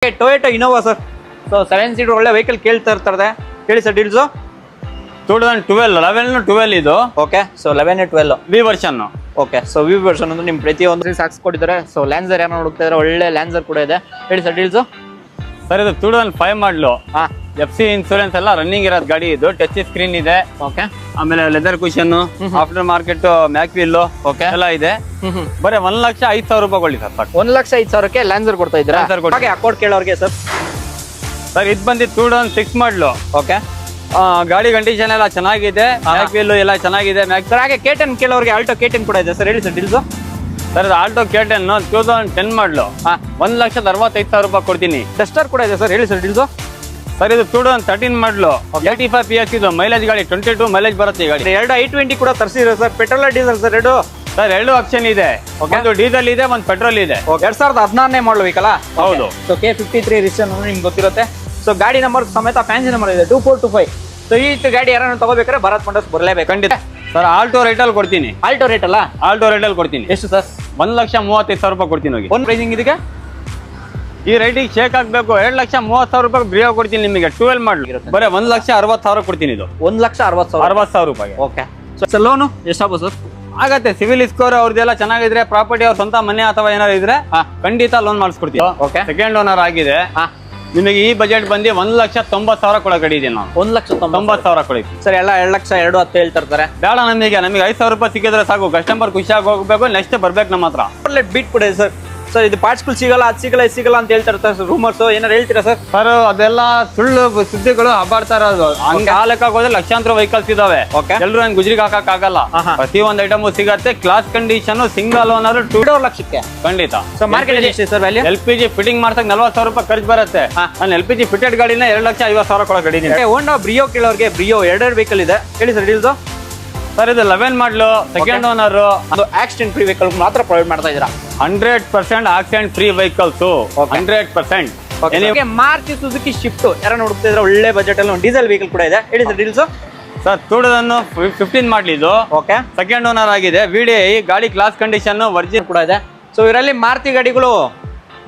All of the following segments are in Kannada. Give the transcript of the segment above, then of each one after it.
Toyota Innova sir. So 7 seater ಒಳ್ಳೆ ವೆಹಿಕಲ್ ಕೇಳ್ತಾ ಇರ್ತಾರೆ. ಹೇಳಿ ಸರ್ ಡೀಲ್ಸು. 2012 ಇದು. Okay, so 11 12 V version. Okay, so V version ಅಂದ್ರೆ ನಿಮ್ ಪ್ರತಿಯೊಂದು ಹಾಕ್ಸ್ಕೊಟ್ಟಿದ್ದಾರೆ. ಸೊ ಲ್ಯಾನ್ಸರ್ ಏನೋ ಹುಡುಕ್ತಾ ಇದ್ದಾರೆ, ಒಳ್ಳೆ ಲ್ಯಾನ್ಸರ್ ಕೂಡ ಇದೆ. ಹೇಳಿ ಸರ್ ಡೀಲ್ಸು. ಸರ್ ಇದು 2005 ಮಾಡಲು. FC ಇನ್ಸೂರೆನ್ಸ್ ಎಲ್ಲ ರನ್ನಿಂಗ್ ಇರೋದು ಗಾಡಿ. ಇದು ಟಚ್ ಸ್ಕ್ರೀನ್ ಇದೆ. ಓಕೆ, ಆಮೇಲೆ leather cushion, after market mag wheel okay ಎಲ್ಲ ಇದೆ. ಬರೀ 1,05,000 ರೂಪಾಯಿ ಕೊಡಿ ಸರ್. 1,05,000ಕ್ಕೆ ಲ್ಯಾನ್ಸರ್ ಕೊಡ್ತಾ ಇದ್ದೀರಾ? ಹಾಗೆ ಅಕೌಂಟ್ ಕೇಳೋರಿಗೆ ಸರ್. ಸರ್ ಇದು ಬಂದು 2006 ಮಾಡಲು. ಓಕೆ, ಗಾಡಿ ಕಂಡೀಷನ್ ಎಲ್ಲ ಚೆನ್ನಾಗಿದೆ. ಮ್ಯಾಕ್ ವೀಲ್ ಎಲ್ಲ ಚೆನ್ನಾಗಿದೆ. ಸರ್ ಹಾಗೆ K10 ಕೇಳೋರಿಗೆ ಆಲ್ಟೋ K10 ಕೂಡ ಇದೆ ಸರ್. ಹೇಳಿ ಸರ್ ಡೀಲ್ಸು. ಸರ್ ಇದು ಆಲ್ಟೋ K10 2010 ಮಾಡಲು. 1,65,000 ರೂಪಾಯಿ ಕೊಡ್ತೀನಿ. ಟೆಸ್ಟರ್ ಕೂಡ ಇದೆ ಸರ್. ಹೇಳಿ ಸರ್ ಡೀಲ್ಸು. ಸರ್ ಇದು 2013 ಮಾಡಲು. 85 PS ಇದು ಮೈಲೇಜ್ ಗಾಡಿ. 22 ಮೈಲೇಜ್ ಬರುತ್ತೆ ಈ ಗಾಡಿ. ಎರಡು i20 ಕೂಡ ತರಿಸಿದ್ರೆ ಸರ್. ಪೆಟ್ರೋಲ್ ಡೀಸೆಲ್ ಸರ್ ಎರಡು? ಸರ್ ಎರಡು ಆಪ್ಷನ್ ಇದೆ. ಒಂದು ಡೀಸೆಲ್ ಇದೆ, ಒಂದು ಪೆಟ್ರೋಲ್ ಇದೆ. 2016 ಮಾಡಲು ಬೇಕಲ್ಲ? ಹೌದು. ಸೊ K53 ರಿಜಿಸ್ಟ್ರೇಷನ್ ನಿಮ್ಗೆ ಗೊತ್ತಿರುತ್ತೆ. ಸೊ ಗಾಡಿ ನಂಬರ್ ಸಮೇತ ಫ್ಯಾನ್ಸಿ ನಂಬರ್ ಇದೆ 2425. ಸೊ ಈ ಗಾಡಿ ಯಾರನ್ನ ತಗೋಬೇಕಾದ್ರೆ ಭಾರತ್ ಮಂಡಸ್ ಬರಲೇಬೇಕು. ಖಂಡಿತ ಸರ್. ಆಲ್ಟೋ ರೇಟಲ್ಲಿ ಕೊಡ್ತೀನಿ. ಆಲ್ಟೋ ರೇಟ್ ಅಲ್ಲ? ಆಲ್ಟೋ ರೇಟಲ್ಲಿ ಕೊಡ್ತೀನಿ. ಎಷ್ಟು ಸರ್? 1,35,000 ರೂಪಾಯಿ ಕೊಡ್ತೀನಿ ಹೋಗಿ. ಒಂದು ಪ್ರೈಸಿಂಗ್ ಇದಕ್ಕೆ ಈ ರೇಟಿಗೆ ಶೇಕ್ ಆಗ್ಬೇಕು. 2,30,000 ರೂಪಾಯಿ ಬ್ರಿಯೋ ಕೊಡ್ತೀನಿ ನಿಮಗೆ. 12 ಮಾಡಲು ಬರೀ 1,60,000 ಕೊಡ್ತೀನಿ. ಇದು 1,60,000. 60,000 ರೂಪಾಯಿ. ಓಕೆ, ಸೊ ಲೋನು ಎಷ್ಟಾಗ್ಬೋದು ಸರ್? ಆಗತ್ತೆ. ಸಿವಿಲ್ ಸ್ಕೋರ್ ಅವ್ರದ್ದೆಲ್ಲ ಚೆನ್ನಾಗಿದ್ರೆ, ಪ್ರಾಪರ್ಟಿ ಅವ್ರ ಸ್ವಂತ ಮನೆ ಅಥವಾ ಏನಾದ್ರು ಇದ್ರೆ ಖಂಡಿತ ಲೋನ್ ಮಾಡಿಸ್ಕೊಡ್ತೀವಿ. ಓಕೆ, ಸೆಕೆಂಡ್ ಓನರ್ ಆಗಿದೆ. ನಿಮಗೆ ಈ ಬಜೆಟ್ ಬಂದು 1,90,000 ಕೊಡೋ ಕಡೆ ಇದೆ. ನಾವು 1,90,000 ಕೊಡಿ ಸರ್. ಎಲ್ಲ 2,02,10 ಹೇಳ್ತಿರ್ತಾರೆ. ಬೇಡ, ನಮಗೆ 5,000 ರೂಪಾಯಿ ಸಿಕ್ಕಿದ್ರೆ ಸಾಕು. ಕಸ್ಟಮರ್ ಖುಷಿಯಾಗಿ ಹೋಗ್ಬೇಕು. ನೆಕ್ಸ್ಟ್ ಬರ್ಬೇಕು ನಮ್ಮ ಹತ್ರ. ಬೀಟ್ ಕೂಡ ಇದೆ ಸರ್. ಸರ್ ಇದು ಪಾರ್ಟ್ಸ್ಗಳು ಸಿಗಲ್ಲ, ಅದು ಸಿಗಲ್ಲ, ಇದು ಸಿಗಲ್ಲ ಅಂತ ಹೇಳ್ತಾ ಇರ್ತಾರೆ ರೂಮರ್ಸ್. ಏನಾರು ಹೇಳ್ತೀರಾ ಸರ್? ಸರ್ ಅದೆಲ್ಲ ಸುಳ್ಳು ಸುದ್ದಿಗಳು ಹಬ್ಬಾಡ್ತಾ ಇರೋದು. ಹಂಗೆ ಹಾಲಕ್ಕೆ ಹೋದ್ರೆ ಲಕ್ಷಾಂತರ ವೆಹಿಕಲ್ಸ್ ಇದಾವೆ. ಎಲ್ಲರೂ ಹಂಗೆ ಗುಜ್ರಿಗೆ ಹಾಕಕ್ ಆಗಲ್ಲ. ಪ್ರತಿಯೊಂದು ಐಟಮ್ ಸಿಗತ್ತೆ. ಕ್ಲಾಸ್ ಕಂಡೀಷನ್, ಸಿಂಗಲ್ ಓನರ್ 2 ಲಕ್ಷಕ್ಕೆ ಖಂಡಿತ. ಸೊ ಮಾರ್ಕೆಟ್ ಎಷ್ಟು ಸರ್ ವ್ಯಾಲ್ಯೂ? LPG ಫಿಟ್ಟಿಂಗ್ ಮಾಡ್ಸಕ್ 40,000 ರೂಪಾಯಿ ಖರ್ಚು ಬರುತ್ತೆ. ನಾನು LPG ಫಿಟೆಡ್ ಗಾಡಿನ 2,50,000 ಕೊಡೋ ಗಾಡಿ. ಹೋಂಡಾ ಬ್ರಿಯೋ ಕೇಳೋರಿಗೆ ಬ್ರಿಯೋ ಎರಡು ವೆಹಿಕಲ್ ಇದೆ. ಹೇಳಿ ಸರ್ ಡೀಲ್ಸು. ಸರ್ ಇದು 11 ಮಾಡಲು, ಸೆಕೆಂಡ್ ಓನರ್. ಅದು ಆಕ್ಸಿಡೆಂಟ್ ಫ್ರೀ ವೆಹಿಕಲ್ ಮಾತ್ರ ಪ್ರೊವೈಡ್ ಮಾಡ್ತಾ ಇದ್ದೀರಾ? 100% accident free vehicles. 100%. Maruti Suzuki Swift ಯಾರನ್ನ ಹುಡುಕ್ತಿದ್ರೆ ಒಳ್ಳೆ ಬಜೆಟ್ ಅಲ್ಲಿ ಡೀಸೆಲ್ ವೆಹಿಕಲ್ ಕೂಡ ಇದೆ. ಹೇಳಿ ಸರ್ ಡೀಲ್ಸು. ಸರ್ 2015 ಮಾಡಲಿದ್ದು. ಓಕೆ, ಸೆಕೆಂಡ್ ಓನರ್ ಆಗಿದೆ. VDI ಗಾಡಿ ಕ್ಲಾಸ್ ಕಂಡೀಷನ್ ವರ್ಜಿನ್ ಕೂಡ ಇದೆ. ಸೊ ಇದರಲ್ಲಿ ಮಾರುತಿ ಗಾಡಿಗಳು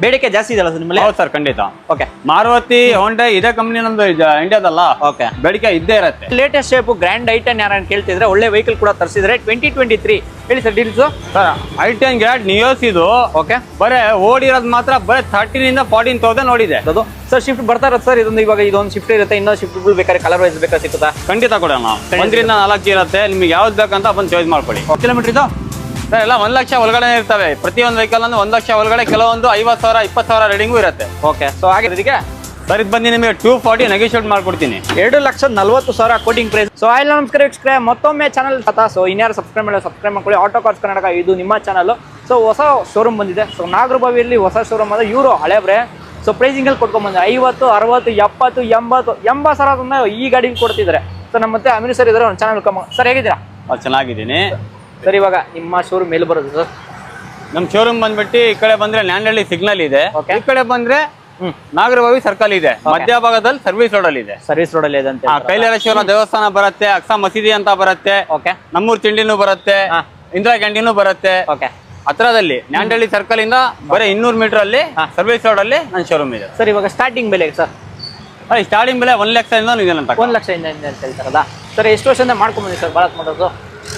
ಬೇಡಿಕೆ ಜಾಸ್ತಿ ಇದೆಯಲ್ಲ ಸರ್ ನಿಮ್ಮಲ್ಲಿ? ಹೌದು ಸರ್, ಖಂಡಿತ. ಓಕೆ, ಮಾರುತಿ ಹೋಂಡಾ ಇದೇ ಕಂಪ್ನಿ ನಮ್ದು ಇಂಡಿಯಾದಲ್ಲ. ಓಕೆ, ಬೇಡಿಕೆ ಇದ್ದೇ ಇರುತ್ತೆ. ಲೇಟೆಸ್ಟ್ ಶೇಪ್ ಗ್ರ್ಯಾಂಡ್ ಐಟನ್ ಯಾರನ್ನ ಕೇಳ್ತಿದ್ರೆ ಒಳ್ಳೆ ವೆಹಿಕಲ್ ಕೂಡ ತರಿಸಿದ್ರೆ 2023. ಹೇಳಿ sir deals. Sir i10 grand Nios ಇದು. ಓಕೆ, ಬರೇ ಓಡಿರೋದು ಮಾತ್ರ ಬರೀ 13,000 to 14,000 ನೋಡಿದೆ. ಅದು ಸರ್ ಶಿಫ್ಟ್ ಬರ್ತಾ ಇರೋದು ಸರ್. ಇದೊಂದು ಶಿಫ್ಟ್ ಇರುತ್ತೆ. ಇನ್ನೊಂದು ಶಿಫ್ಟ್ಗಳು ಬೇಕಾದ್ರೆ ಕಲರ್ ವೈಸ್ ಬೇಕಾದ್ರೆ ಸಿಗುತ್ತಾ? ಖಂಡಿತ ಕೊಡೋಣ. 1 ರಿಂದ 4 ಇರುತ್ತೆ. ನಿಮ್ಗೆ ಯಾವ್ದು ಬೇಕಂತ ಬಂದು ಚಾಯ್ಸ್ ಮಾಡ್ಕೊಳ್ಳಿ. ಕಿಲೋಮೀಟರ್ ಇದು ಸರ್ ಎಲ್ಲ 1 ಲಕ್ಷ ಒಳಗಡೆ ಇರ್ತವೆ. ಪ್ರತಿಯೊಂದು ವೆಹಿಕಲ್ ಅಂದ್ರೆ 1 ಲಕ್ಷ ಒಳಗಡೆ. ಕೆಲವೊಂದು 50,000 20,000 ರೇಟಿಂಗು ಇರುತ್ತೆ. ಓಕೆ, ಸೊ ಹಾಗೆ ಇದಕ್ಕೆ ಸರ್ ಇದು ಬಂದು ನಿಮಗೆ 240 ನೆಗೋಷಿಯೇಟ್ ಮಾಡ್ಕೊಡ್ತೀನಿ. 2,40,000 ಕೋಟಿಂಗ್ ಪ್ರೈಸ್. ಸೊ ಆಯ್ಲ್ ನಮಸ್ಕಾರ ವೀಕ್ಷಕರೇ, ಮತ್ತೊಮ್ಮೆ ಚಾನಲ್ ಸೊ ಇನ್ಯಾರು ಸಬ್ಸ್ಕ್ರೈಬ್ ಮಾಡ್ಕೊಳ್ಳಿ. ಆಟೋ ಕಾರ್ಸ್ ಕರ್ನಾಟಕ ಇದು ನಿಮ್ಮ ಚಾನಲ್. ಸೊ ಹೊಸ ಶೋರೂಮ್ ಬಂದಿದೆ. ಸೊ ನಾಗರಬಾವಿಯಲ್ಲಿ ಹೊಸ ಶೋರೂಮ್ ಅಂದ್ರೆ ಇವರು ಹಳೆಬ್ರೆ. ಸೊ ಪ್ರೈಸಿಂಗ್ ಅಲ್ಲಿ ಕೊಟ್ಕೊಂಡ್ ಬಂದ್ರೆ 50, 60, 70, 80,000 ಈ ಗಾಡಿಗೆ ಕೊಡ್ತಿದ್ದಾರೆ. ಸೊ ನಮ್ಮ ಮತ್ತೆ ಅಮೀರ್ ಸರ್ ಇದ್ದಾರೆ. ಒಂದು ಚಾನಲ್ ಸರ್ ಹೇಗಿದ್ದೀರಾ? ಚೆನ್ನಾಗಿದ್ದೀನಿ ಸರ್. ಇವಾಗ ನಿಮ್ಮ ಶೋರೂಮ್ ಮೇಲೆ ಬರೋದು ಸರ್? ನಮ್ಮ ಶೋರೂಮ್ ಬಂದ್ಬಿಟ್ಟು ಈ ಕಡೆ ಬಂದ್ರೆ ಲ್ಯಾಂಡಳ್ಳಿ ಸಿಗ್ನಲ್ ಇದೆ. ಈ ಕಡೆ ಬಂದ್ರೆ ನಾಗರಬಾವಿ ಸರ್ಕಲ್ ಇದೆ. ಮಧ್ಯಭಾಗದಲ್ಲಿ ಸರ್ವಿಸ್ ರೋಡ್ ಅಲ್ಲಿ ಇದೆ. ಸರ್ವಿಸ್ ರೋಡ್ ಅಲ್ಲಿ ಇದೆ ಅಂತ. ಕೈಲಾರೇಶ್ವರ ದೇವಸ್ಥಾನ ಬರುತ್ತೆ. ಅಕ್ಸಾ ಮಸೀದಿ ಅಂತ ಬರುತ್ತೆ. ಓಕೆ, ನಮ್ಮೂರ್ ತಿಂಡಿನೂ ಬರುತ್ತೆ. ಇಂದಿರಾ ಕ್ಯಾಂಟೀನು ಬರುತ್ತೆ. ಓಕೆ, ಹತ್ರದಲ್ಲಿ ಲ್ಯಾಂಡಳ್ಳಿ ಸರ್ಕಲ್ ಇಂದ ಬರೀ 200 ಮೀಟರ್ ಅಲ್ಲಿ ಸರ್ವಿಸ್ ರೋಡ್ ಅಲ್ಲಿ ನನ್ನ ಶೋರೂಮ್ ಇದೆ. ಸರ್ ಇವಾಗ ಸ್ಟಾರ್ಟಿಂಗ್ ಬೆಲೆ ಸರ್? ಸ್ಟಾರ್ಟಿಂಗ್ ಬೆಲೆ 1 ಲಕ್ಷದಿಂದ ಇದೆ ಅಂತ. 1 ಲಕ್ಷದಿಂದ ಅಂತ ಹೇಳ್ತಾರಲ್ಲ ಸರ್. ಎಷ್ಟು ವರ್ಷದಿಂದ ಮಾಡ್ಕೊಂಡ್ಬಂದಿ ಸರ್ ಭಾರತ್ ಮೋಟರ್ಸ್?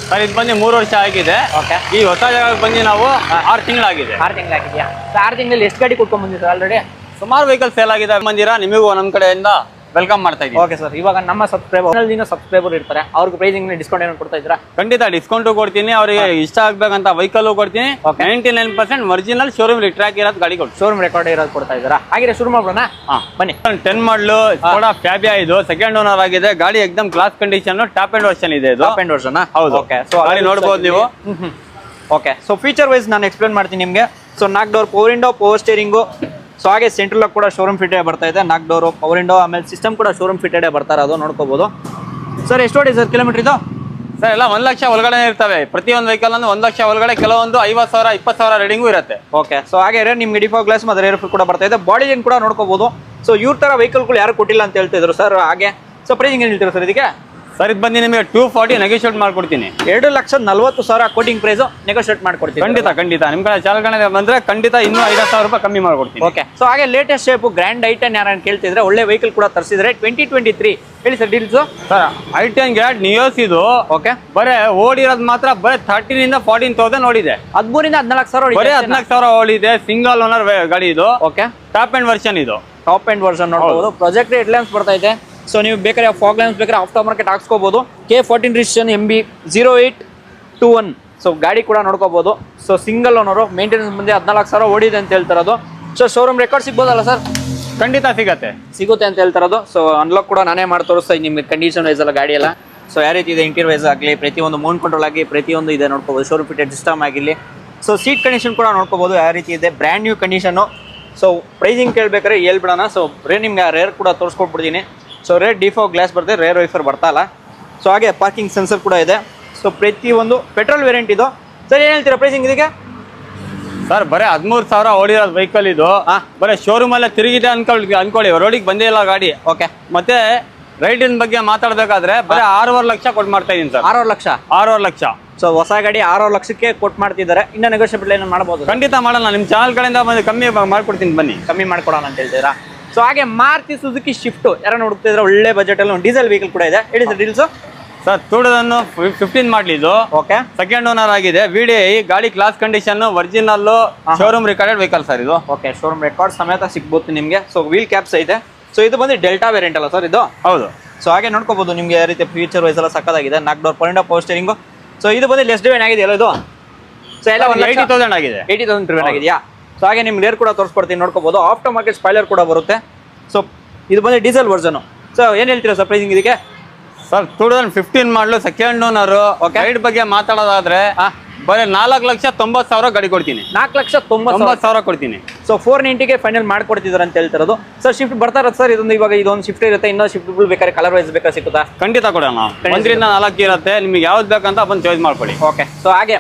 ಸರ್ ಇದು ಬಂದು 3 ವರ್ಷ ಆಗಿದೆ. ಓಕೆ, ಈ ಹೊಸ ಜಾಗಕ್ಕೆ ಬಂದು ನಾವು 6 ತಿಂಗಳಾಗಿದೆ. 6 ತಿಂಗಳಾಗಿದೆಯಾ? 6 ತಿಂಗಳಲ್ಲಿ ಎಷ್ಟು ಗಾಡಿ ಕೊಟ್ಕೊಂಡ್ ಬಂದಿದ್ದೀರಾ ಆಲ್ರೆಡಿ? ಸುಮಾರು ವೆಹಿಕಲ್ ಸೇಲ್ ಆಗಿದೆ. ಬಂದಿರಾ, ನಿಮಗೂ ನಮ್ಮ ಕಡೆಯಿಂದ ವೆಲ್ಕಮ್ ಮಾಡ್ತಾ ಇದ್ದೀವಿ. Okay sir. ಇವಾಗ ನಮ್ಮ ಸಬ್ಸ್ಕ್ರೈಬರ್ ಇರ್ತಾರೆ, ಅವ್ರಿಗೆ ಪ್ರೈಸಿಂಗ್ ಡಿಸ್ಕೌಂಟ್ ಏನೋ ಕೊಡ್ತಾ ಇದ್ದೀರಾ? ಖಂಡಿತ ಡಿಸ್ಕೌಂಟ್ ಕೊಡ್ತೀನಿ. ಅವರಿಗೆ ಇಷ್ಟ ಆಗ್ಬೇಕಂತ ವೆಹಿಕಲ್ ಕೊಡ್ತೀನಿ. 99% ಒರಿಜಿನಲ್ ಶೋರೂಮ್ ಟ್ರ್ಯಾಕ್ ಇರೋದು ಗಾಡಿ ಕೊಡ್ತೀನಿ. ಶೋರೂಮ್ ರೆಕಾರ್ಡ್ ಇರೋದು ಕೊಡ್ತಾ ಇದ್ದೀರಾ? ಹಾಗೆ ಶುರು ಮಾಡೋಣ. ಬನ್ನಿ. 10 ಮಾಡಲು ಥೋಡಾ ಫ್ಯಾಬಿಯಾ ಇದು. ಸೆಕೆಂಡ್ ಓನರ್ ಆಗಿದೆ. ಗಾಡಿ ಎಕ್ದಮ್ class condition. Top end version ಇದೆ ಇದು. Top end version? ಹೌದು. ಓಕೆ, ಸೊ ಗಾಡಿ ನೋಡಬಹುದು ನೀವು. ಓಕೆ, ಸೊ ಫೀಚರ್ ವೈಸ್ ನಾನು ಎಕ್ಸ್ಪ್ಲೇನ್ ಮಾಡ್ತೀನಿ ನಿಮಗೆ. So 4 door power window, power steering. So ಹಾಗೆ ಸೆಂಟ್ರಲ್ ಕೂಡ ಶೋರೂಮ್ ಫಿಟೆಡ್ ಬರ್ತಾ ಇದೆ. 4 ಡೋರು ಪವರ್ ವಿಂಡೋ, ಆಮೇಲೆ ಸಿಸ್ಟಮ್ ಕೂಡ ಶೋರೂಮ್ ಫಿಟೆಡ್ ಬರ್ತಾ ಇರೋದು ನೋಡ್ಕೋಬಹುದು. ಸರ್ ಎಷ್ಟು ಹೊಡಿ ಸರ್ ಕಿಲೋಮೀಟರ್ ಇದು? ಸರ್ ಎಲ್ಲ 1 ಲಕ್ಷ ಒಳಗಡೆ ಇರ್ತವೆ. ಪ್ರತಿಯೊಂದು ವೆಹಿಕಲ್ ಅಂದ್ರೆ 1 ಲಕ್ಷ ಒಳಗಡೆ. ಕೆಲವೊಂದು 50,000 20,000 ರೇಟಿಂಗು ಇರುತ್ತೆ. ಓಕೆ, ಸೊ ಹಾಗೆ ನಿಮ್ಗೆ ಡಿಫೋ ಗ್ಲಾಸ್ ಮತ್ತೆ ರೇರ್ ಕೂಡ ಬರ್ತಾ ಇದೆ. ಬಾಡಿ ಲೈನ್ ಕೂಡ ನೋಡ್ಕೋಬಹುದು. ಸೊ ಇವ್ರ ತರ ವೆಹಿಕಲ್ಗಳು ಯಾರು ಕೊಟ್ಟಿಲ್ಲ ಅಂತ ಹೇಳ್ತಿದ್ರು ಸರ್. ಹಾಗೆ ಸೊ ಪ್ರೈಸಿಂಗ್ ಏನು ಹೇಳ್ತೀರಾ ಸರ್ ಇದಕ್ಕೆ? ಸರ್ ಇದು ಬಂದು ನಿಮಗೆ 240 ನೆಗೋಷಿಯೇಟ್ ಮಾಡ್ಕೊಡ್ತೀನಿ. 2,40,000 ಕೋಟಿಂಗ್ ಪ್ರೈಸ್ ನೆಗೋಷಿಯೇಟ್ ಮಾಡ್ಕೊಡ್ತೀನಿ. ಖಂಡಿತ ನಿಮ್ ಕಡೆ ಚಾಲಕಣೆ ಬಂದ್ರೆ ಖಂಡಿತ ಇನ್ನೂ 5,000 ರೂಪಾಯಿ ಕಮ್ಮಿ ಮಾಡ್ಕೊಡ್ತೀನಿ. ಓಕೆ. ಸೊ ಹಾಗೆ ಲೇಟೆಸ್ಟ್ ಶೇಪ್ ಗ್ರ್ಯಾಂಡ್ ಐಟನ್ ಯಾರು ಕೇಳ್ತಿದ್ರೆ ಒಳ್ಳೆ ವೆಹಿಕಲ್ ಕೂಡ ತರಿಸಿದ್ರೆ 2023 ಹೇಳಿ sir deals. Sir i10 grand Nios ಇದು. ಓಕೆ. ಬರೇ ಓಡಿರೋದು ಮಾತ್ರ ಬರೀ 13,000 to 14,000 ಓಡಿದೆ. 13,000 to 14,000 ಬರೀ 14,000 ಓಡಿದೆ. ಸಿಂಗಲ್ ಓನರ್ ಗಾಡಿ ಇದು. ಓಕೆ. ಟಾಪ್ ಎಂಡ್ ವರ್ಷನ್ ಇದು. ಟಾಪ್ ಎಂಡ್ ವರ್ಷನ್ ನೋಡಬಹುದು. ಪ್ರೊಜೆಕ್ಟ್ ಹೆಡ್ ಲ್ಯಾಂಪ್ಸ್ ಬರ್ತಾ ಇದೆ. ಸೊ ನೀವು ಬೇಕಾದ್ರೆ ಫಾಗ್ ಲ್ಯಾಂಪ್ಸ್ ಬೇಕಾದ್ರೆ ಆಫ್ಟರ್ ಮಾರ್ಕೆಟ್ ಹಾಕ್ಸ್ಕೋಬಹುದು. K14 registration MB 0821. ಸೊ ಗಾಡಿ ಕೂಡ ನೋಡ್ಕೋಬಹುದು. ಸೊ ಸಿಂಗಲ್ ಓನರು, ಮೇಂಟೆನೆನ್ಸ್ ಮುಂದೆ 14,000 ಓಡಿದೆ ಅಂತ ಹೇಳ್ತಾರದು. ಸೊ ಶೋರೂಮ್ ರೆಕಾರ್ಡ್ ಸಿಗ್ಬೋದಲ್ಲ ಸರ್? ಖಂಡಿತ ಸಿಗುತ್ತೆ ಅಂತ ಹೇಳ್ತಾರದು. ಸೊ ಅನ್ಲಾಕ್ ಕೂಡ ನಾನೇ ಮಾಡಿ ತೋರಿಸ್ತಾ ನಿಮ್ಗೆ ಕಂಡೀಷನ್ ವೈಸ್ ಎಲ್ಲ ಗಾಡಿ ಎಲ್ಲ. ಸೊ ಯಾವ ರೀತಿ ಇದೆ ಇಂಟೀರಿಯರ್ ವೈಸ್ ಆಗಲಿ, ಪ್ರತಿಯೊಂದು ಮೌಂಟ್ ಕಂಟ್ರೋಲ್ ಆಗಿ ಪ್ರತಿಯೊಂದು ಇದೆ ನೋಡ್ಕೋಬಹುದು. ಶೋರೂಮ್ ಫಿಟೆಡ್ ಸಿಸ್ಟಮ್ ಆಗಿರಲಿ. ಸೊ ಸೀಟ್ ಕಂಡೀಷನ್ ಕೂಡ ನೋಡ್ಕೋಬಹುದು ಯಾವ ರೀತಿ ಇದೆ. Brand new condition. So pricing ಕೇಳ್ಬೇಕಾದ್ರೆ ಹೇಳ್ಬಿಡೋಣ. ಸೊ ನಿಮ್ಗೆ ರೇರ್ ಕೂಡ ತೋರಿಸ್ಕೊಟ್ಬಿಡ್ತೀನಿ. ಸೊ ರೇರ್ ಡಿಫಾಗ್ ಗ್ಲಾಸ್ ಬರ್ತದೆ, ರೇರ್ ವೈಫರ್ ಬರ್ತಾ ಇಲ್ಲ. ಸೊ ಹಾಗೆ ಪಾರ್ಕಿಂಗ್ ಸೆನ್ಸರ್ ಕೂಡ ಇದೆ. ಸೊ ಪ್ರತಿಯೊಂದು ಪೆಟ್ರೋಲ್ ವೇರಿಯಂಟ್ ಇದು. ಸರ್ ಏನು ಹೇಳ್ತೀರಾ ಪ್ರೈಸಿಂಗ್ ಇದಕ್ಕೆ? ಸರ್ ಬರೀ 13,000 ಓಡಿರೋದು ವೆಹಿಕಲ್ ಇದು. ಬರೀ ಶೋರೂಮ್ ಅಲ್ಲೇ ತಿರುಗಿದೆ ಅನ್ಕೊಳ್ಳಿ, ರೋಡಿಗೆ ಬಂದೇ ಇಲ್ಲ ಗಾಡಿ. ಓಕೆ. ಮತ್ತೆ ರೈಟಿನ ಬಗ್ಗೆ ಮಾತಾಡ್ಬೇಕಾದ್ರೆ ಬರೀ 6.5 ಲಕ್ಷ ಕೊಟ್ಟು ಮಾಡ್ತಾ ಇದೀನಿ ಸರ್. 6.5 ಲಕ್ಷ. ಸೊ ಹೊಸ ಗಾಡಿ 6 ಲಕ್ಷಕ್ಕೆ ಕೊಟ್ಟು ಮಾಡ್ತಿದ್ದಾರೆ. ಇನ್ನು ನೆಗೋಷಿಯಬಲ್ ಏನು ಮಾಡ್ಬೋದು? ಖಂಡಿತ ಮಾಡೋಣ. ನಿಮ್ಮ ಚಾನಲ್ ಕಡೆಯಿಂದ ಬಂದು ಕಮ್ಮಿ ಮಾಡ್ಕೊಡ್ತೀನಿ, ಬನ್ನಿ ಕಮ್ಮಿ ಮಾಡ್ಕೊಡೋಣ ಅಂತ ಹೇಳ್ತೀರಾ. ಸೊ ಹಾಗೆ ಮಾರುತಿ ಸುಜುಕಿ ಶಿಫ್ಟ್ ಯಾರು ನೋಡ್ತಿದ್ರೆ ಒಳ್ಳೆ ಬಜೆಟ್ ಅಲ್ಲಿ ಒಂದು ಡೀಸೆಲ್ ವೆಹಿಕಲ್ ಕೂಡ ಇದೆ. ಹೇಳಿ ಸರ್ ಡೀಲ್ಸ್. ಸರ್ 2015 ಮಾಡಲಿದ್ದು. ಓಕೆ. ಸೆಕೆಂಡ್ ಓನರ್ ಆಗಿದೆ. VDI ಗಾಡಿ class condition original showroom recorded vehicle sir ಇದು. ಓಕೆ. ಶೋರೂಮ್ ರೆಕಾರ್ಡ್ ಸಮೇತ ಸಿಗ್ಬೋದು ನಿಮಗೆ. ಸೊ ವೀಲ್ ಕ್ಯಾಪ್ಸ್ ಐತೆ. ಸೊ ಇದು ಬಂದು ಡೆಲ್ಟಾ ವೇರಿಯಂಟ್ ಅಲ್ಲ ಸರ್ ಇದು? ಹೌದು. ಸೊ ಹಾಗೆ ನೋಡ್ಕೋಬಹುದು ನಿಮಗೆ ಯಾವ ರೀತಿ ಫ್ಯೂಚರ್ ವೈಸ್ ಎಲ್ಲ ಸಕ್ಕದಾಗಿದೆ. 4 ಡೋರ್ ಪವರ್ ಸ್ಟೀರಿಂಗು. ಸೊ ಇದು ಬಂದು ಲೆಸ್ ಡಿವೈನ್ ಆಗಿದೆ ಅಲ್ಲ ಇದು? ಸೊ ಎಲ್ಲ 80,000 ಆಗಿದೆ. 80,000 ಡಿವೈನ್ ಆಗಿದೆಯಾ? ಸೊ ಹಾಗೆ ನಿಮ್ಗೆ ರೇರ್ ಕೂಡ ತೋರಿಸ್ಕೊಡ್ತೀನಿ ನೋಡ್ಕೋಬಹುದು. ಆಫ್ಟರ್ ಮಾರ್ಕೆಟ್ ಸ್ಪಾಯ್ಲರ್ ಕೂಡ ಬರುತ್ತೆ. ಸೊ ಇದು ಬಂದು ಡೀಸೆಲ್ ವರ್ಷನ್. ಸೊ ಏನು ಹೇಳ್ತೀರಾ ಸರ್ ಪ್ರೈಸಿಂಗ್ ಇದಕ್ಕೆ? ಸರ್ 2015 ಮಾಡಲು ಸೆಕೆಂಡ್ ಓನರ್. ಗೈಡ್ ಬಗ್ಗೆ ಮಾತಾಡೋದಾದ್ರೆ ಬರೀ 4,90,000 ಗಾಡಿ ಕೊಡ್ತೀನಿ. 4,90,000 ಕೊಡ್ತೀನಿ. ಸೊ 490ಗೆ ಫೈನಲ್ ಮಾಡ್ಕೊಡ್ತಿದ್ದಾರೆ ಅಂತ ಹೇಳ್ತಿರೋದು. ಸರ್ ಶಿಫ್ಟ್ ಬರ್ತಾ ಇರೋದು ಸರ್ ಇದೊಂದು. ಇವಾಗ ಇದೊಂದು ಶಿಫ್ಟ್ ಇರುತ್ತೆ, ಇನ್ನೊಂದು ಶಿಫ್ಟ್ ಬೇಕಾದ್ರೆ ಕಲರ್ ವೈಸ್ ಬೇಕಾದ್ರೆ ಸಿಗುತ್ತಾ? ಖಂಡಿತ ಕೊಡೋಣ. 1 ರಿಂದ 4 ಇರುತ್ತೆ, ನಿಮ್ಗೆ ಯಾವ್ದು ಬೇಕಂತ ಬಂದು ಚಾಯ್ಸ್ ಮಾಡ್ಕೊಳ್ಳಿ. ಓಕೆ. ಸೊ ಹಾಗೆ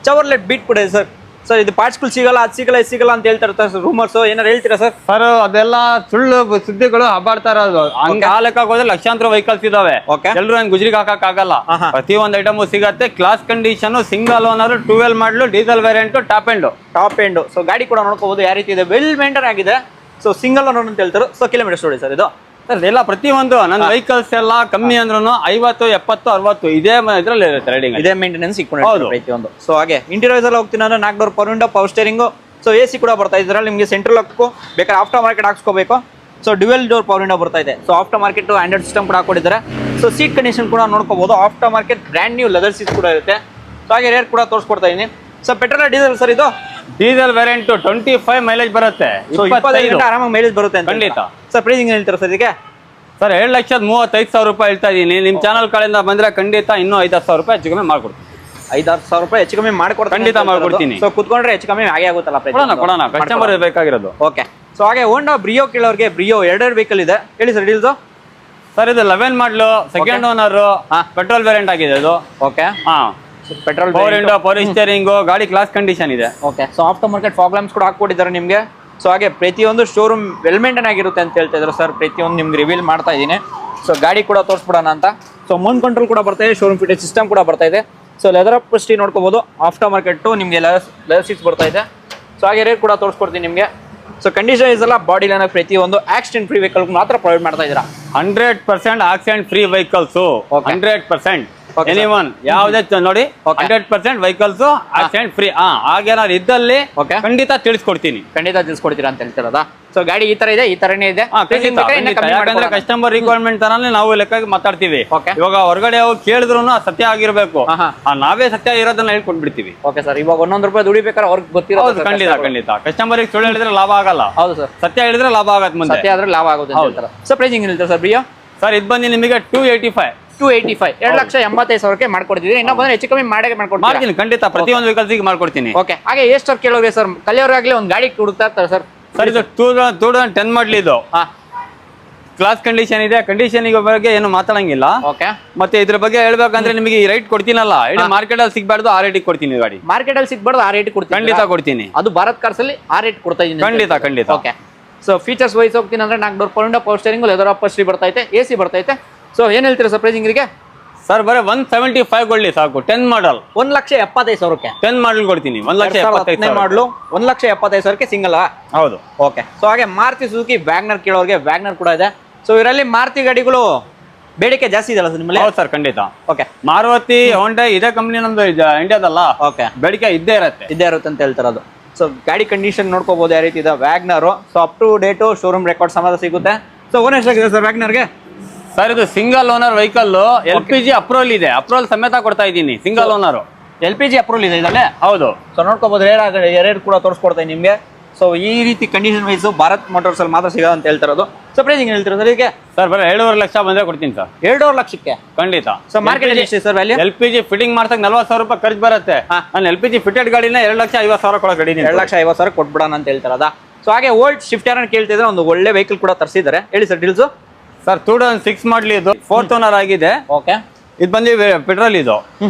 ಚವರ್ಲೆಟ್ ಬೀಟ್ ಕೂಡ ಇದೆ ಸರ್. ಸರ್ ಇದು ಪಾರ್ಟ್ಸ್ಗಳು ಸಿಗಲ್ಲ, ಅದು ಸಿಗಲ್ಲ, ಇದು ಸಿಗಲ್ಲ ಅಂತ ಹೇಳ್ತಾ ಇರ್ತಾರೆ ರೂಮರ್ಸ್. ಏನಾರು ಹೇಳ್ತೀರಾ ಸರ್? ಸರ್ ಅದೆಲ್ಲ ಸುಳ್ಳು ಸುದ್ದಿಗಳು ಹಬ್ಬಾಡ್ತಾ ಇರೋದು. ಹಂಗ ಹೋದ್ರೆ ಲಕ್ಷಾಂತರ ವೆಹಿಕಲ್ಸ್ ಇದಾವೆ. ಎಲ್ಲರೂ ಹಂಗೆ ಗುಜರಿಗೆ ಹಾಕಕ್ ಆಗಲ್ಲ. ಪ್ರತಿಯೊಂದು ಐಟಮ್ ಸಿಗತ್ತೆ. ಕ್ಲಾಸ್ ಕಂಡೀಷನ್, ಸಿಂಗಲ್ ಓನರ್, 12 ಮಾಡಲು, diesel variant, top end. So ಗಾಡಿ ಕೂಡ ನೋಡ್ಕೋಬಹುದು ಯಾವ ರೀತಿ ಇದೆ. ವೆಲ್ ಮೇಂಟೈನ್ ಆಗಿದೆ. ಸೊ ಸಿಂಗಲ್ ಓನರ್ ಅಂತ ಹೇಳ್ತಾರೆ. ಸೊ ಕಿಲೋಮೀಟರ್ ನೋಡಿ ಸರ್ ಇದು. ಸರ್ ಎಲ್ಲ ಪ್ರತಿಯೊಂದು ನನ್ನ ವೆಹಿಕಲ್ಸ್ ಎಲ್ಲ ಕಮ್ಮಿ ಅಂದ್ರೂ 50, 70, 60 ಇದೇ ಇದ್ರಲ್ಲಿ ಇರುತ್ತೆ ರೈಡಿಂಗ್. ಇದೇ ಮೇಂಟೆನೆನ್ಸ್ ಇಟ್ಕೊಂಡು ಪ್ರತಿಯೊಂದು. ಸೊ ಹಾಗೆ ಇಂಟೀರಿಯರ್ ಎಲ್ಲ ಹೋಗ್ತೀನಿ ಅಂದ್ರೆ 4 door power steering. So AC ಕೂಡ ಬರ್ತಾ ಇದೆ ಇದರಲ್ಲಿ. ನಿಮಗೆ ಸೆಂಟ್ರಲ್ ಲಾಕು ಬೇಕಾದ್ರೆ ಆಫ್ಟರ್ ಮಾರ್ಕೆಟ್ ಹಾಕ್ಸ್ಕೋಬೇಕು. ಸೊ ಡ್ಯುವೆಲ್ ಡೋರ್ ಪವರ್ ಬರ್ತಾ ಇದೆ. So aftermarket Android system ಕೂಡ ಹಾಕೊಂಡಿದ್ದಾರೆ. ಸೊ ಸೀಟ್ ಕಂಡೀಷನ್ ಕೂಡ ನೋಡ್ಕೋಬಹುದು. Aftermarket brand new leather seat ಕೂಡ ಇರುತ್ತೆ. ಸೊ ಹಾಗೆ ರೇರ್ ಕೂಡ ತೋರಿಸ್ಕೊಡ್ತಾ ಇದೀನಿ. ಸೊ ಪೆಟ್ರೋಲ್ ಡೀಸೆಲ್ ಸರ್ ಇದು? ಡೀಸೆಲ್ ವೇರಿಯಂಟ್ 25 ಮೈಲೇಜ್ ಬರುತ್ತೆ. 25 ಆರಾಮಾಗಿ ಮೈಲೇಜ್ ಬರುತ್ತೆ ಅಂತ. ಖಂಡಿತ. ಸರ್ ಪ್ರೈಸಿಂಗ್ ಹೇಳ್ತಾರೆ ಸರ್ ಇದಕ್ಕೆ? ಸರ್ 7,35,000 ರೂಪಾಯಿ ಹೇಳ್ತಾ ಇದೀನಿ. ನಿಮ್ ಚಾನಲ್ ಕಡೆಯಿಂದ ಬಂದ್ರೆ ಖಂಡಿತ ಇನ್ನೂ 5,000 ರೂಪಾಯಿ ಹೆಚ್ಚು ಕಮ್ಮಿ ಮಾಡ್ಕೊಡ್ತೀನಿ. 5,000 ರೂಪಾಯಿ ಹೆಚ್ಚು ಕಮ್ಮಿ ಮಾಡ್ಕೊಡ್ತೀನಿ. ಖಂಡಿತ ಮಾಡ್ಕೊಡ್ತೀನಿ. ಸೊ ಕುತ್ಕೊಂಡ್ರೆ ಹೆಚ್ಚು ಕಮ್ಮಿ ಆಗೇ ಆಗುತ್ತಲ್ಲ? ಕೊಡೋಣ. ಕಸ್ಟಮರ್ ಬೇಕಾಗಿರೋದು. ಓಕೆ. ಸೊ ಹಾಗೆ ಹೋಂಡಾ ಬ್ರಿಯೋ ಕೇಳೋರಿಗೆ ಬ್ರಿಯೋ 2 ವೆಹಿಕಲ್ ಇದೆ. ಹೇಳಿ ಸರ್ ಡೀಲ್ಸ್. ಸರ್ ಇದು 11 ಮಾಡಲು, ಸೆಕೆಂಡ್ ಓನರ್, ಪೆಟ್ರೋಲ್ ವೇರಿಯಂಟ್ ಆಗಿದೆ ಇದು. ಓಕೆ. ಪೆಟ್ರೋಲ್ ಪವರ್ ಸ್ಟೀರಿಂಗ್, ಗಾಡಿ ಕ್ಲಾಸ್ ಕಂಡೀಷನ್ ಇದೆ. Okay. So after market fog lamps ಕೂಡ ಹಾಕೊಟ್ಟಿದ್ದಾರೆ ನಿಮಗೆ. ಸೊ ಹಾಗೆ ಪ್ರತಿಯೊಂದು ಶೋರೂಮ್ ವೆಲ್ ಮೇಂಟೈನ್ ಆಗಿರುತ್ತೆ ಅಂತ ಹೇಳ್ತಾ ಇದ್ರು ಸರ್. ಪ್ರತಿಯೊಂದು ನಿಮ್ಗೆ ರಿವೀಲ್ ಮಾಡ್ತಾ ಇದ್ದೀನಿ. ಸೊ ಗಾಡಿ ಕೂಡ ತೋರಿಸ್ಬಿಡೋಣ ಅಂತ. ಸೊ ಮೌಂಟ್ ಕಂಟ್ರೋಲ್ ಕೂಡ ಬರ್ತಾ ಇದೆ. ಶೋರೂಮ್ ಫಿಟೆಡ್ ಸಿಸ್ಟಮ್ ಕೂಡ ಬರ್ತಾ ಇದೆ. ಸೊ ಲೆದರ್ ಅಪ್ ಸ್ಟೀ ನೋಡ್ಕೋಬಹುದು. ಆಫ್ಟರ್ ಮಾರ್ಕೆಟ್ ನಿಮಗೆ ಲೆದರ್ ಸೀಟ್ಸ್ ಬರ್ತಾ ಇದೆ. ಸೊ ಹಾಗೆ ರೇಟ್ ಕೂಡ ತೋರಿಸ್ಕೊಡ್ತೀನಿ ನಿಮಗೆ. ಸೊ ಕಂಡೀಷನ್ ಇಸ್ ಎಲ್ಲ ಬಾಡಿ ಲೈನ್ ಪ್ರತಿಯೊಂದು ಆಕ್ಸಿಡೆಂಟ್ ಫ್ರೀ ವೆಹಿಕಲ್ ಮಾತ್ರ ಪ್ರೊವೈಡ್ ಮಾಡ್ತಾ ಇದ್ದೀರಾ. 100% ಆಕ್ಸಿಡೆಂಟ್ ಫ್ರೀ ವೆಹಿಕಲ್ಸ್. 100%. ಎನಿವನ್ ಯಾವುದೇ ನೋಡಿ 100% ವೆಹಿಕಲ್ಸ್ ಆಕ್ಸಿಡೆಂಟ್ ಫ್ರೀ. ಹಾಗೇನಾದ್ರು ಇದ್ದಲ್ಲಿ ಖಂಡಿತ ತಿಳಿಸ್ಕೊಡ್ತೀರಾ ಅಂತ ಹೇಳ್ತಿರೋದಾ? ಸೊ ಗಾಡಿ ಈ ತರ ಇದೆ, ಈ ತರನೇ ಇದೆ. ಯಾಕಂದ್ರೆ ಕಸ್ಟಮರ್ ರಿಕ್ವೈರ್ಮೆಂಟ್ ತರಾನೇ ನಾವು ಲೆಕ್ಕ ಮಾತಾಡ್ತೀವಿ. ಇವಾಗ ಹೊರಗಡೆ ಹೋಗಿ ಕೇಳಿದ್ರು ಸತ್ಯ ಆಗಿರ್ಬೇಕು. ನಾವೇ ಸತ್ಯ ಇರೋದನ್ನ ಹೇಳ್ಕೊಟ್ಬಿಡ್ತೀವಿ. Okay sir. ಇವಾಗ 1 ರೂಪಾಯಿ ದುಡಿಬೇಕಾದ್ರೆ ಅವ್ರಿಗೆ ಗೊತ್ತಿರೋ. ಖಂಡಿತ ಕಸ್ಟಮರ್ ಸುಳ್ಳು ಹೇಳಿದ್ರೆ ಲಾಭ ಆಗಲ್ಲ. ಹೌದು ಸರ್. ಸತ್ಯ ಹೇಳಿದ್ರೆ ಲಾಭ ಆಗತ್ತೆ. ಮುಂದೆ ಸತ್ಯ ಆದ್ರೆ ಲಾಭ ಆಗುತ್ತೆ. ಸೊ ಪ್ರೈಸಿಂಗ್ ಹೇಳ್ತಾರೆ ಸರ್ ಬ್ರಿಯೋ? ಸರ್ ಇದು ಬಂದು ನಿಮಗೆ 285. 2,85,000 ಮಾಡ್ಕೊಡ್ತೀವಿ. ಇನ್ನೂ ಬಂದ್ರೆ ಹೆಚ್ಚು ಕಮ್ಮಿ ಮಾಡ್ತೀನಿ. ಖಂಡಿತ ಪ್ರತಿಯೊಂದು ವೆಹಿಕಲ್ಸ್ ಮಾಡ್ಕೊಡ್ತೀನಿ. ಓಕೆ. ಹಾಗೆ ಎಷ್ಟು ಕೇಳೋಗೆ ಸರ್ ಕಲಿಯೋರಾಗ್ಲಿ ಒಂದು ಗಾಡಿ ಹುಡುಕ್ತಾ ಇರ್ತಾರೆ ಸರ್. ಸರ್ ಇದು 2010 ಮಾಡಲಿ ಇದು. ಕ್ಲಾಸ್ ಕಂಡೀಷನ್ ಇದೆ. ಕಂಡೀಷನ್ ಬಗ್ಗೆ ಏನು ಮಾತಾಡಂಗಿಲ್ಲ. ಓಕೆ. ಮತ್ತೆ ಇದ್ರ ಬಗ್ಗೆ ಹೇಳ್ಬೇಕಂದ್ರೆ ನಿಮಗೆ ಈ ರೈಟ್ ಕೊಡ್ತೀನಲ್ಲ, ಇಡೀ ಮಾರ್ಕೆಟ್ ಅಲ್ಲಿ ಸಿಗ್ಬಾರ್ದು, ಆ ರೇಟಿಗೆ ಕೊಡ್ತೀನಿ ಗಾಡಿ. ಮಾರ್ಕೆಟ್ ಅಲ್ಲಿ ಸಿಗ್ಬಾರ್ದು, ಆ ರೇಟ್ ಕೊಡ್ತೀನಿ. ಖಂಡಿತ ಕೊಡ್ತೀನಿ. ಅದು ಭಾರತ್ ಕಾರ್ಸ್ ಅಲ್ಲಿ ಆ ರೇಟ್ ಕೊಡ್ತಾ ಇದೀನಿ. ಖಂಡಿತ. ಓಕೆ. ಸೊ ಫೀಚರ್ಸ್ ವೈಸ್ ಹೋಗ್ತೀನಿ ಅಂದ್ರೆ 4 door power steering, leather up ಬರ್ತಾ ಇದೆ, AC ಬರ್ತೈತೆ. ಸೊ ಏನ್ ಹೇಳ್ತೀರಾ ಸರ್ ಪ್ರೈಸಿಂಗ್ ಇದಕ್ಕೆ? ಸರ್ ಬರೀ 175 ಕೊಡ್ಲಿ ಸಾಕು. 10 ಮಾಡಲ್ 1,75,000ಕ್ಕೆ 10 ಮಾಡಲ್ ಕೊಡ್ತೀನಿ. 1,75,000 ಮಾಡಲು 1,75,000ಕ್ಕೆ ಸಿಂಗಲ್. ಹೌದು. ಓಕೆ. ಸೊ ಹಾಗೆ ಮಾರುತಿ ಸುಜುಕಿ ವ್ಯಾಗ್ನರ್ ಕೇಳೋರಿಗೆ ವ್ಯಾಗ್ನರ್ ಕೂಡ ಇದೆ. ಸೊ ಇದರಲ್ಲಿ ಮಾರುತಿ ಗಾಡಿಗಳು ಬೇಡಿಕೆ ಜಾಸ್ತಿ ಇದೆಯಲ್ಲ ಸರ್ ನಿಮ್ಮಲ್ಲಿ? ಹೌದು ಸರ್, ಖಂಡಿತ. ಓಕೆ. ಮಾರುತಿ ಹೋಂಡಾ ಇದೇ ಕಂಪ್ನಿ ನಮ್ದು ಇಂಡಿಯಾದಲ್ಲ. ಓಕೆ. ಬೇಡಿಕೆ ಇದ್ದೇ ಇರುತ್ತೆ ಅಂತ ಹೇಳ್ತಾರದು. ಸೊ ಗಾಡಿ ಕಂಡೀಷನ್ ನೋಡ್ಕೋಬಹುದು ಯಾವ ರೀತಿ ಇದೆ WagonR. So up to date showroom record ಸಮೇತ ಸಿಗುತ್ತೆ. ಸೊ ಓನ್ ಎಷ್ಟಾಗಿದೆ ಸರ್ ವ್ಯಾಗ್ನರ್ಗೆ? ಸರ್ ಇದು single owner vehicle, LPG approval ಇದೆ. ಅಪ್ರೂವಲ್ ಸಮೇತ ಕೊಡ್ತಾ ಇದ್ದೀನಿ. ಸಿಂಗಲ್ ಓನರ್ LPG ಅಪ್ರೂವಲ್ ಇದೆ ಇದಲ್ಲೇ? ಹೌದು. ಸೊ ನೋಡ್ಕೋಬಹುದು. ಎರಡು ಕೂಡ ತೋರಿಸ್ಕೊಡ್ತೀನಿ ನಿಮಗೆ. ಸೊ ಈ ರೀತಿ ಕಂಡೀಷನ್ ವೈಸ್ ಭಾರತ್ ಮೋಟರ್ಸ್ ಅಲ್ಲಿ ಮಾತ್ರ ಸಿಗೋದು ಅಂತ ಹೇಳ್ತಾರದು. ಸೊ ಪ್ರೈಸಿಂಗ್ ಹೇಳ್ತೀರಾ ಸರ್ ಇದಕ್ಕೆ? ಸರ್ ಬರೀ 7.5 ಲಕ್ಷ ಬಂದ್ರೆ ಕೊಡ್ತೀನಿ ಸರ್. 2.5 ಲಕ್ಷಕ್ಕೆ ಖಂಡಿತ. ಸೊ ಮಾರ್ಕೆಟ್ ಎಷ್ಟಿದೆ ಸರ್ ವ್ಯಾಲ್ಯೂ? LPG ಫಿಟ್ಟಿಂಗ್ ಮಾಡ್ಸಕ್ 40,000 ರೂಪಾಯಿ ಖರ್ಚು ಬರುತ್ತೆ. ನಾನು LPG ಫಿಟೆಡ್ ಗಾಡಿನ 2,50,000 ಕೊಡೋ ಗಾಡಿ 2,50,000 ಕೊಟ್ಬಿಡೋಣ ಅಂತ ಹೇಳ್ತಾರದ. ಸೊ ಹಾಗೆ ಓಲ್ಡ್ ಶಿಫ್ಟ್ ಯಾರನ್ನ ಕೇಳ್ತಿದ್ರೆ ಒಂದು ಒಳ್ಳೆ ವೆಹಿಕಲ್ ಕೂಡ ತರಿಸಿದ್ದಾರೆ. ಹೇಳಿ ಸರ್ ಡೀಲ್ಸ್. ಸರ್ 2006 ಮಾಡಲಿ ಇದು, 4th ಓನರ್ ಆಗಿದೆ. ಓಕೆ. ಇದು ಬಂದು ಪೆಟ್ರೋಲ್, ಇದು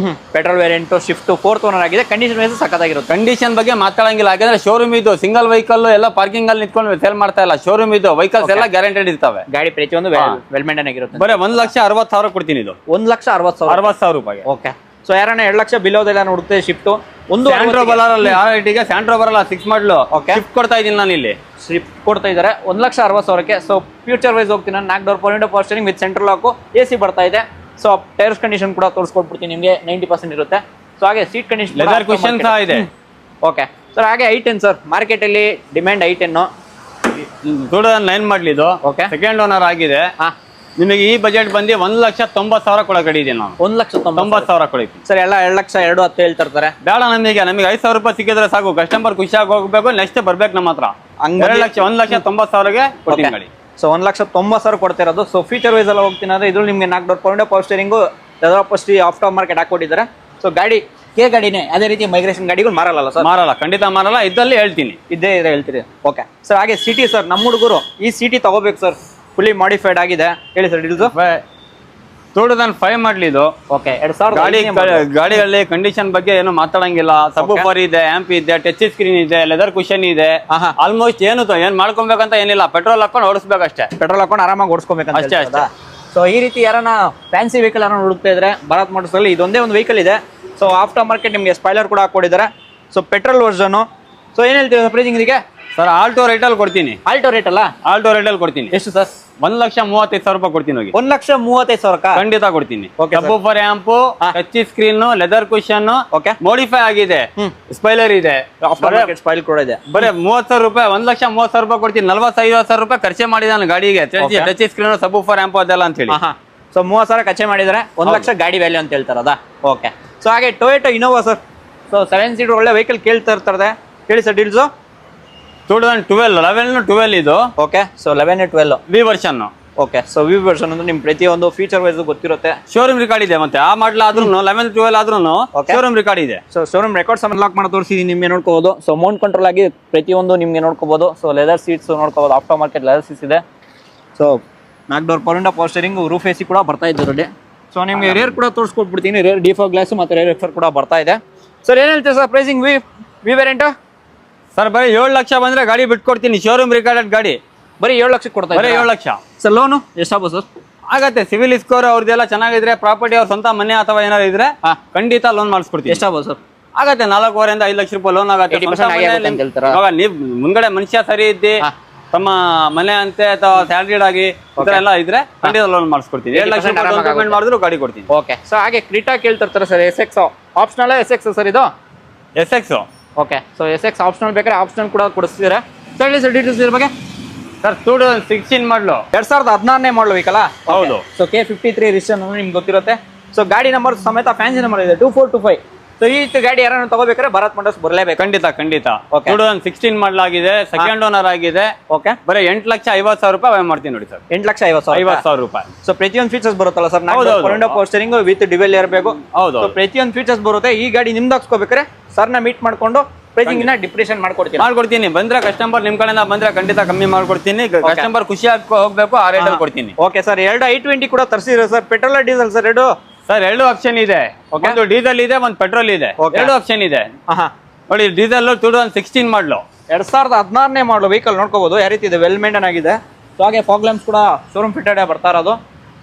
petrol variant Swift 4th owner ಆಗಿದೆ. ಕಂಡೀಷನ್ ವೈಸ್ ಸಕ್ಕತ್ತಾಗಿರುತ್ತೆ. ಕಂಡೀಷನ್ ಬಗ್ಗೆ ಮಾತಾಡಂಗಿಲ್ಲ, ಯಾಕಂದ್ರೆ ಶೋರೂಮ್ ಇದು. ಸಿಂಗಲ್ ವೆಹಿಕಲ್ ಎಲ್ಲ ಪಾರ್ಕಿಂಗ್ ಅಲ್ಲಿ ನಿಂತ್ಕೊಂಡು ಸೇಲ್ ಮಾಡ್ತಾ ಇಲ್ಲ. ಶೋರೂಮ್ ಇದು. ವೆಹಿಕಲ್ಸ್ ಎಲ್ಲ ಗ್ಯಾರಂಟೆಡ್ ಇರ್ತವೆ. ಗಾಡಿ ಪ್ರತಿಯೊಂದು ವೆಲ್ ಮೇಂಟೈನ್ ಆಗಿರುತ್ತೆ. ಬರೀ 1,60,000 ಕೊಡ್ತೀನಿ ಇದು. 1,60,000 ರೂಪಾಯಿ. ಓಕೆ. ಸೊ ಯಾರನ್ನ 2 ಲಕ್ಷ ಬಿಲೋದೆಲ್ಲ ನೋಡುತ್ತೆ ಶಿಫ್ಟ್. ಒಂದು ಸ್ಯಾಂಟ್ರೋ ಬರಲ್ಲ, ಸ್ಯಾಂಟ್ರೋ ಬರಲ್ಲ 6 ಮಾಡಲು. ಶಿಫ್ಟ್ ಕೊಡ್ತಾ ಇದೀನಿ ನಾನು ಇಲ್ಲಿ. ಶಿಫ್ಟ್ ಕೊಡ್ತಾ ಇದ್ದಾರೆ 1,60,000ಕ್ಕೆ. ಸೊ ಫ್ಯೂಚರ್ ವೈಸ್ ಹೋಗ್ತೀನಿ ನಾನು. 4 door power steering with central lock, AC ಬರ್ತಾ ಇದೆ. ಸೊ ಟೈರ್ಸ್ ಕಂಡೀಷನ್ ಕೂಡ ತೋರಿಸ್ಕೊಟ್ಬಿಡ್ತೀನಿ ನಿಮಗೆ. 90% ಇರುತ್ತೆ. ಸೊ ಹಾಗೆ ಸೀಟ್ ಕಂಡೀಷನ್, ಲೆದರ್ ಕುಷನ್ ಸಹ ಇದೆ. Okay sir. ಹಾಗೆ i10 ಸರ್, ಮಾರ್ಕೆಟ್ ಅಲ್ಲಿ ಡಿಮ್ಯಾಂಡ್ i10 2009 ಮಾಡಲಿ ಇದು. ಓಕೆ. ಸೆಕೆಂಡ್ ಓನರ್ ಆಗಿದೆ. ನಿಮಗೆ ಈ ಬಜೆಟ್ ಬಂದು 1,90,000 ಕೊಡೋ ಗಾಡಿ ಇದೆ. ನಾನು 1,90,000 ಕೊಡ್ತೀನಿ ಸರ್. ಎಲ್ಲ 2 ಲಕ್ಷ 2,10 ಹೇಳ್ತಿರ್ತಾರೆ. ಬೇಡ, ನಮಗೆ 5,000 ರೂಪಾಯಿ ಸಿಕ್ಕಿದ್ರೆ ಸಾಕು. ಕಸ್ಟಮರ್ ಖುಷಿಯಾಗಿ ಹೋಗ್ಬೇಕು. ನೆಕ್ಸ್ಟ್ ಬರ್ಬೇಕು ನಮ್ಮ ಹತ್ರ. 1,90,000ಗೆ ಕೊಡ್ತೀನಿ ಗಾಡಿ. ಸೊ 1,90,000 ಕೊಡ್ತಿರೋದು. ಸೊ ಫೀಚರ್ ವೈಸ್ ಎಲ್ಲ ಹೋಗ್ತೀನಿ ಅಂದ್ರೆ ಇದ್ರಲ್ಲಿ ನಿಮಗೆ 4 door power steering, after market ಹಾಕೊಟ್ಟಿದ್ದಾರೆ. ಸೊ ಗಾಡಿ ಗಾಡಿನೇ. ಅದೇ ರೀತಿ ಮೈಗ್ರೇಷನ್ ಗಾಡಿಗಳು ಮಾರಲ್ಲ ಸರ್? ಮಾರಲ್ಲ, ಖಂಡಿತ ಮಾರಲ್ಲ. ಇದ್ದಲ್ಲಿ ಹೇಳ್ತೀನಿ, ಇದೇ ಹೇಳ್ತೀರಿ. Okay sir. ಹಾಗೆ ಸಿಟಿ ಸರ್, ನಮ್ಮ ಹುಡುಗರು ಈ ಸಿಟಿ ತಗೋಬೇಕು ಸರ್. ಫುಲ್ಲಿ ಮಾಡಿಫೈಡ್ ಆಗಿದೆ. ಹೇಳಿ ಸರ್ ಡೀಟೇಲ್ಸ್. 2005 ಮಾಡಲಿ ಇದು. ಓಕೆ. 2000 ಗಾಡಿಗಳಲ್ಲಿ ಕಂಡೀಷನ್ ಬಗ್ಗೆ ಏನು ಮಾತಾಡಂಗಿಲ್ಲ. ಸಬ್ವೂಫರ್ ಇದೆ, ಆಂಪ್ ಇದೆ, ಟಚ್ ಸ್ಕ್ರೀನ್ ಇದೆ, ಲೆದರ್ ಕುಷನ್ ಇದೆ. ಆಲ್ಮೋಸ್ಟ್ ಏನ್ ಮಾಡ್ಕೊಬೇಕಂತ ಏನಿಲ್ಲ. ಪೆಟ್ರೋಲ್ ಹಾಕೊಂಡು ಓಡಿಸ್ಬೇಕಷ್ಟೇ. ಪೆಟ್ರೋಲ್ ಹಾಕೊಂಡು ಆರಾಮಾಗಿ ಓಡಿಸ್ಕೋಬೇಕಂತ ಅಷ್ಟೇ. ಸೊ ಈ ರೀತಿ ಯಾರನ್ನ ಫ್ಯಾನ್ಸಿ ವೆಹಿಕಲ್ ಯಾರನ್ನ ಹುಡುಕ್ತಾ ಇದ್ರೆ ಭಾರತ್ ಮೋಟರ್ಸ್ ಅಲ್ಲಿ ಇದೊಂದೇ ಒಂದು ವೆಹಿಕಲ್ ಇದೆ. ಸೊ ಆಫ್ಟರ್ ಮಾರ್ಕೆಟ್ ನಿಮಗೆ ಸ್ಪಾಯ್ಲರ್ ಕೂಡ ಹಾಕೊಟ್ಟಿದ್ದಾರೆ. So petrol version. ಸೊ ಏನ್ ಹೇಳ್ತೀವಿ ಪ್ರೈಸಿಂಗ್ ಇದಕ್ಕೆ? ಸರ್ ಆಲ್ಟೋ ರೇಟಲ್ಲಿ ಕೊಡ್ತೀನಿ. ಆಲ್ಟೋ ರೇಟ್ ಅಲ್ಲ? ಆಲ್ಟೋ ರೇಟಲ್ಲಿ ಕೊಡ್ತೀನಿ. ಎಷ್ಟು ಸರ್? 1,35,000 ರೂಪಾಯಿ ಕೊಡ್ತೀನಿ. ಹೋಗಿ 1,35,000 ಖಂಡಿತ ಕೊಡ್ತೀನಿ. ಸಬ್ವೂಫರ್, amp, touch screen, leather cushion, modify ಆಗಿದೆ, ಸ್ಪೈಲರ್ ಇದೆ, ಸ್ಪೈಲ್ ಕೂಡ ಇದೆ. ಬರೀ 30,000 ರೂಪಾಯಿ, 1,30,000 ರೂಪಾಯಿ ಕೊಡ್ತೀನಿ. 45,000 ರೂಪಾಯಿ ಖರ್ಚೆ ಮಾಡಿದಾನೆ ಗಾಡಿಗೆ. ಟಚ್ ಸ್ಕ್ರೀನ್, ಸಬ್ವೂಫರ್, ಆಂಪ್ ಅದೆಲ್ಲ ಅಂತ ಹೇಳಿ. ಸೊ 30,000 ಖರ್ಚೆ ಮಾಡಿದ್ದಾರೆ. 1 ಲಕ್ಷ ಗಾಡಿ ವ್ಯಾಲ್ಯೂ ಅಂತ ಹೇಳ್ತಾರದ. ಓಕೆ. ಸೊ ಹಾಗೆ Toyota Innova sir. So 7 seater ಒಳ್ಳೆ ವೆಹಿಕಲ್ ಕೇಳ್ತಾ ಇರ್ತಾರೆ. ಹೇಳಿ ಸರ್ ಡೀಲ್ಸ್. 11 ಇದು. Okay. So 11-12 V version. Okay. So V version ಅಂದ್ರೆ ನಿಮ್ ಪ್ರತಿಯೊಂದು ಫೀಚರ್ ವೈಸ್ ಗೊತ್ತಿರುತ್ತೆ. ಶೋರೂಮ್ ರೆಕಾರ್ಡ್ ಇದೆ. ಮತ್ತೆ ಆ ಮಾಡಲ್ ಆದ್ರೂ 11-12 ಆದ್ರೂ ಶೋರೂಮ್ ರೆಕಾರ್ಡ್ ಇದೆ. ಸೊ ಶೋರೂಮ್ ರೆಕಾರ್ಡ್ಸ್ ಲಾಕ್ ಮಾಡಿ ತೋರಿಸಿದೀನಿ. ನಿಮ್ಗೆ ನೋಡ್ಕೋಬಹುದು. ಸೊ ಮೌಂಟ್ ಕಂಟ್ರೋಲ್ ಆಗಿ ಪ್ರತಿಯೊಂದು ನಿಮ್ಗೆ ನೋಡ್ಕೋಬಹುದು. ಸೊ ಲೆದರ್ ಸೀಟ್ಸ್ ನೋಡ್ಕೋಬಹುದು. ಆಫ್ಟರ್ ಮಾರ್ಕೆಟ್ ಲೆದರ್ ಸೀಟ್ಸ್ ಇದೆ. So 4 door power steering, roof AC ಕೂಡ ಬರ್ತಾ ಇದೆ. ಸೊ ನಿಮ್ಗೆ ರೇರ್ ಕೂಡ ತೋರಿಸ್ಕೊಟ್ಬಿಡ್ತೀನಿ. ರೇರ್ ಡಿಫಾಗ್ ಗ್ಲಾಸ್ ಮತ್ತೆ ರೇರ್ ಎಫರ್ ಕೂಡ ಬರ್ತಾ ಇದೆ. ಸರ್ ಏನ್ ಹೇಳ್ತೀವಿ sir pricing V variant? Sir ಬರೀ 7 ಲಕ್ಷ ಬಂದ್ರೆ ಗಾಡಿ ಬಿಟ್ಕೊಡ್ತೀನಿ. ಶೋರೂಮ್ ರಿಕಾರ್ಡೆಡ್ ಗಾಡಿ ಬರೀ 7 ಲಕ್ಷಕ್ಕೆ ಕೊಡ್ತಾ ಬರೀ 7 ಲಕ್ಷ. ಸರ್ ಲೋನು ಎಷ್ಟಾಗ್ಬೋದು ಸರ್? ಆಗತ್ತೆ. ಸಿವಿಲ್ ಸ್ಕೋರ್ ಅವ್ರದ್ದೆಲ್ಲ ಚೆನ್ನಾಗಿದ್ರೆ, ಪ್ರಾಪರ್ಟಿ ಅವ್ರ ಸ್ವಂತ ಮನೆ ಅಥವಾ ಏನಾದ್ರು ಇದ್ರೆ ಖಂಡಿತ ಲೋನ್ ಮಾಡಿಸ್ಕೊಡ್ತೀವಿ. ಎಷ್ಟಾಗ್ಬೋದು ಸರ್? ಆಗತ್ತೆ 4,500 5 ಲಕ್ಷ ರೂಪಾಯಿ ಲೋನ್ ಆಗತ್ತೆ. ನೀವು ಮುಂಗಡೆ ಮನುಷ್ಯ ಸರಿ ಇದ್ದಿ, ತಮ್ಮ ಮನೆ ಅಂತೆ ಅಥವಾ ಸ್ಯಾಲ್ರಿಡ್ ಆಗಿ ಎಲ್ಲ ಇದ್ರೆ ಖಂಡಿತ ಲೋನ್ ಮಾಡಿಸ್ಕೊಡ್ತೀನಿ. 7 ಲಕ್ಷ ಪೇಮೆಂಟ್ ಮಾಡಿದ್ರು ಗಾಡಿ ಕೊಡ್ತೀನಿ. ಓಕೆ. ಸೊ ಹಾಗೆ ಕ್ರೀಟಾ ಕೇಳ್ತಿರ್ತಾರೆ sir. SX optional SX sir ಇದು? SX. Okay. So SX optional ಬೇಕಾದ್ರೆ ಆಪ್ಷನಲ್ ಕೂಡ ಕೊಡಿಸ್ತಿದ್ದಾರೆ. ಸರ್ ಹೇಳಿ ಸರ್ ಡೀಟೇಲ್ಸ್ ಇದ್ರ ಬಗ್ಗೆ. ಸರ್ 2016 ಮಾಡಲು, 2016 ಮಾಡಲು ವೆಹಿಕಲ್. ಹೌದು. ಸೊ K53 ರಿಜಿಸ್ಟ್ರೇಷನ್ ನಿಮ್ಗೆ ಗೊತ್ತಿರುತ್ತೆ. ಸೊ ಗಾಡಿ ನಂಬರ್ ಸಮೇತ ಫ್ಯಾನ್ಸಿ ನಂಬರ್ ಇದೆ 2425. ಸೊ ಈ ಗಾಡಿ ಯಾರನ್ನ ತಗೋಬೇಕಾದ್ರೆ ಭಾರತ್ ಮೋಟರ್ಸ್ ಬರಲೇಬೇಕು. ಖಂಡಿತ. 2016 ಮಾಡಲಾಗಿದೆ, ಸೆಕೆಂಡ್ ಓನರ್ ಆಗಿದೆ. ಓಕೆ. ಬರೀ 8,50,000 ರೂಪಾಯಿ ಮಾಡ್ತೀನಿ ನೋಡಿ ಸರ್. 8,50,000 ರೂಪಾಯಿ. ಸೊ ಪ್ರತಿಯೊಂದು ಫೀಚರ್ಸ್ ಬರುತ್ತಲ್ಲ ಸರ್? ಪವರ್ ಸ್ಟೀರಿಂಗ್ ವಿತ್ ಡಿವೆಲ್ ಇರಬೇಕು. ಹೌದು. ಪ್ರತಿಯೊಂದು ಫೀಚರ್ಸ್ ಬರುತ್ತೆ. ಈ ಗಾಡಿ ನಿಮ್ದು ಹಾಕ್ಸ್ಕೋಬೇಕಾದ್ರೆ ಸರ್ನ ಮೀಟ್ ಮಾಡ್ಕೊಂಡು ಪ್ರೈಸಿಂಗ್ ಡಿಪ್ರೆಷನ್ ಮಾಡ್ಕೊಡ್ತೀನಿ. ಬಂದ್ರೆ ಕಸ್ಟಮರ್ ನಿಮ್ ಕಡೆಯಿಂದ ಬಂದ್ರೆ ಖಂಡಿತ ಕಮ್ಮಿ ಮಾಡ್ಕೊಡ್ತೀನಿ. ಕಸ್ಟಮರ್ ಖುಷಿಯಾಗಿ ಹೋಗ್ಬೇಕು, ಆ ರೇಟಲ್ಲಿ ಕೊಡ್ತೀನಿ. Okay sir. 2 i20 ಕೂಡ ತರಿಸಿದ್ರೆ ಸರ್? Petrol diesel sir? ಎರಡು ಆಪ್ಷನ್ ಇದೆ. ಒಂದು ಡೀಸೆಲ್ ಇದೆ, ಒಂದು ಪೆಟ್ರೋಲ್ ಇದೆ. 2 ಆಪ್ಷನ್ ಇದೆ ನೋಡಿ. ಡೀಸೆಲ್ 2016 ಮಾಡಲು, 2016 ಮಾಡಲು ವೆಹಿಕಲ್ ನೋಡ್ಕೋಬಹುದು. ಯಾವ ರೀತಿ ಇದೆ? ವೆಲ್ ಮೇಂಟೈನ್ ಆಗಿದೆ. ಸೊ ಹಾಗೆ ಫಾಗ್ ಲ್ಯಾಂಪ್ಸ್ ಕೂಡ ಶೋರೂಮ್ ಫಿಟೆಡ್ ಬರ್ತಾ ಇರೋದು.